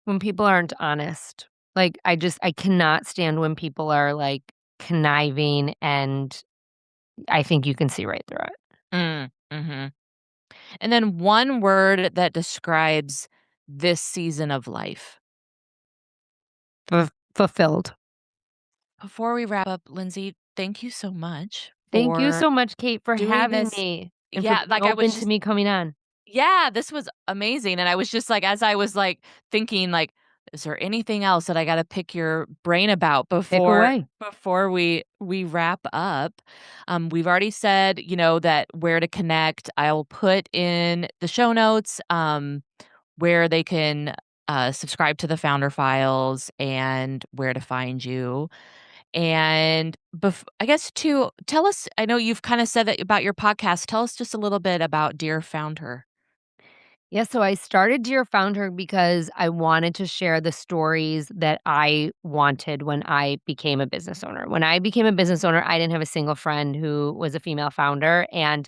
When people aren't honest. Like, I cannot stand when people are, like, conniving, and I think you can see right through it. Mhm. And then one word that describes this season of life. Fulfilled. Before we wrap up, Lindsay, thank you so much Thank you for so much, Kate, for doing having this. me and for Yeah, being like I was open to just me coming on. yeah, this was amazing. And I was just like, as I was like thinking, like, is there anything else that I got to pick your brain about Pick before away. we wrap up? We've already said, that where to connect. I'll put in the show notes where they can subscribe to the Founder Files and where to find you. And I guess to tell us, I know you've kind of said that about your podcast. Tell us just a little bit about Dear FoundHer. Yeah, so I started Dear FoundHer because I wanted to share the stories that I wanted when I became a business owner. When I became a business owner, I didn't have a single friend who was a female founder, and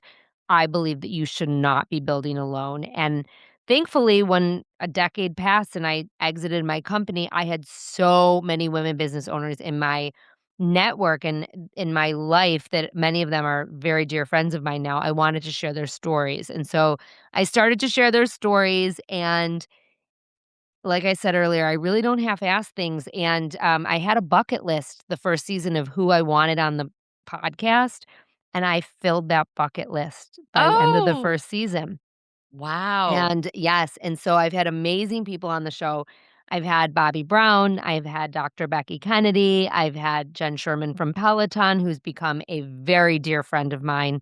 I believe that you should not be building alone. And thankfully, when a decade passed and I exited my company, I had so many women business owners in my network and in my life that many of them are very dear friends of mine now. I wanted to share their stories. And so I started to share their stories, and like I said earlier, I really don't half-ass things, and, I had a bucket list the first season of who I wanted on the podcast, and I filled that bucket list by the end of the Oh, first season. wow. And yes, and so I've had amazing people on the show. I've had Bobby Brown, I've had Dr. Becky Kennedy, I've had Jen Sherman from Peloton, who's become a very dear friend of mine,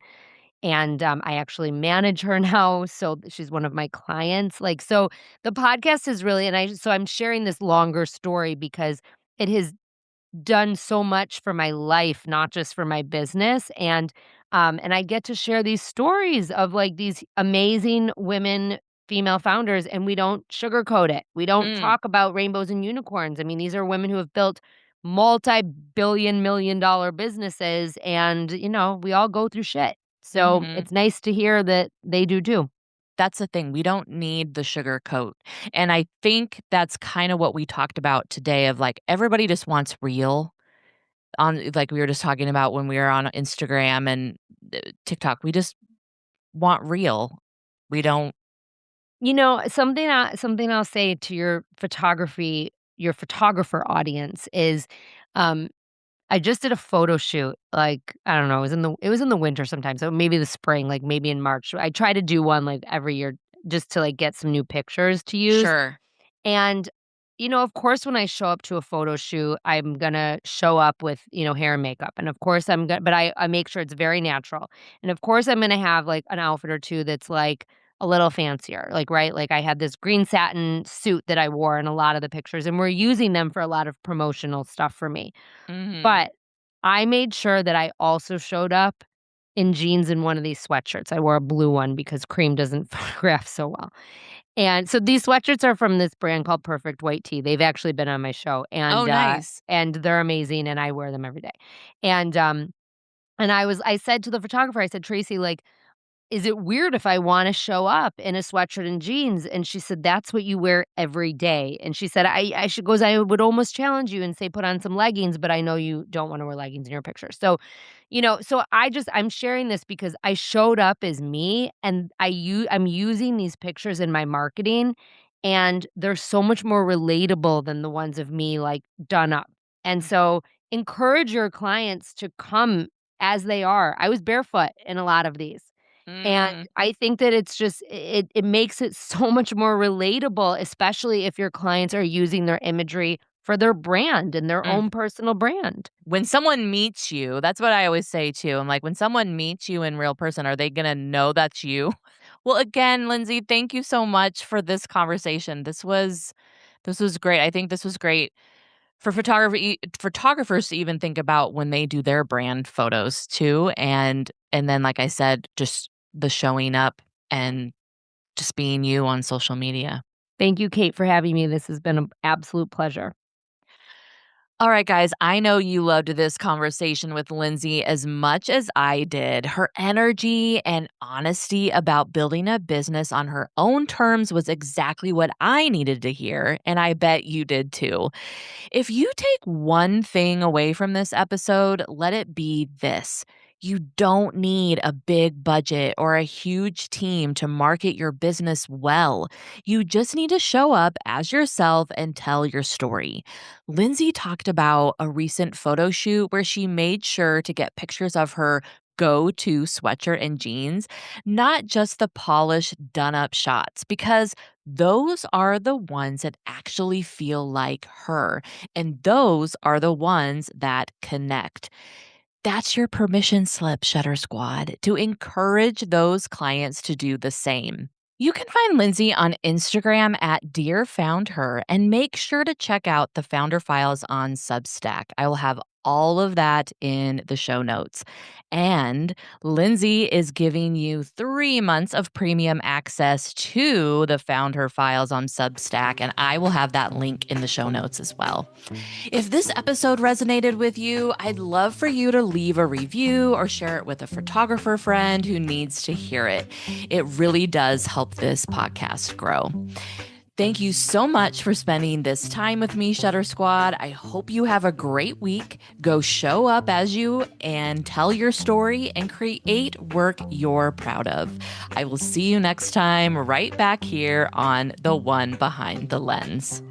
and, I actually manage her now, so she's one of my clients, like, so the podcast is really, and I'm sharing this longer story because it has done so much for my life, not just for my business, and I get to share these stories of, like, these amazing women, female founders, and we don't sugarcoat it. We don't Mm, talk about rainbows and unicorns. I mean, these are women who have built multi-billion, million-dollar businesses, and, we all go through shit. So, mhm. it's nice to hear that they do too. That's the thing, we don't need the sugar coat, and I think that's kinda what we talked about today of, like, everybody just wants real on like, we were just talking about when we were on Instagram and, TikTok, we just want real. We don't Something I'll say to your photographer audience is, um, I just did a photo shoot, like, I don't know, it was in the winter sometime, so maybe the spring, like, maybe in March. I try to do one, like, every year just to, like, get some new pictures to use, Sure. and, of course, when I show up to a photo shoot, I'm gonna show up with, hair and makeup, and of course, but I make sure it's very natural, and of course, I'm gonna have, like, an outfit or 2 that's, like, a little fancier, like, right? Like, I had this green satin suit that I wore in a lot of the pictures, and we're using them for a lot of promotional stuff for me. Mhm. But I made sure that I also showed up in jeans in one of these sweatshirts. I wore a blue one because cream doesn't photograph so well. And so these sweatshirts are from this brand called Perfect White Tea. They've actually been on my show, Oh, nice. and they're amazing, and I wear them every day. And, I said to the photographer, I said, "Tracy, like, is it weird if I wanna show up in a sweatshirt and jeans?" And she said, "That's what you wear every day." And she said, I she goes, "I would almost challenge you and say put on some leggings, but I know you don't wanna wear leggings in your picture." So, I'm sharing this because I showed up as me, and I'm using these pictures in my marketing, and they're so much more relatable than the ones of me, like, done up. And so, encourage your clients to come as they are. I was barefoot in a lot of these. And Mm. I think that it's just it makes it so much more relatable, especially if your clients are using their imagery for their brand and their Mm. own personal brand. When someone meets you, that's what I always say too. I'm like, when someone meets you in real person, are they gonna know that's you? Well, again, Lindsay, thank you so much for this conversation. This was great. I think this was great for photographers to even think about when they do their brand photos too. And then, like I said, just the showing up and just being you on social media. Thank you, Kate, for having me. This has been an absolute pleasure. All right, guys, I know you loved this conversation with Lindsay as much as I did. Her energy and honesty about building a business on her own terms was exactly what I needed to hear, and I bet you did too. If you take one thing away from this episode, let it be this. You don't need a big budget or a huge team to market your business well. You just need to show up as yourself and tell your story. Lindsay talked about a recent photo shoot where she made sure to get pictures of her go to sweatshirt and jeans, not just the polished, done up shots, because those are the ones that actually feel like her. And those are the ones that connect. That's your permission slip, Shutter Squad, to encourage those clients to do the same. You can find Lindsay on Instagram at Dear FoundHer and make sure to check out the Founder Files on Substack. I will have all of that in the show notes. And Lindsay is giving you 3 months of premium access to the Founder Files on Substack, and I will have that link in the show notes as well. If this episode resonated with you, I'd love for you to leave a review or share it with a photographer friend who needs to hear it. It really does help this podcast grow. Thank you so much for spending this time with me, Shutter Squad. I hope you have a great week. Go show up as you and tell your story and create work you're proud of. I will see you next time, right back here on The One Behind the Lens.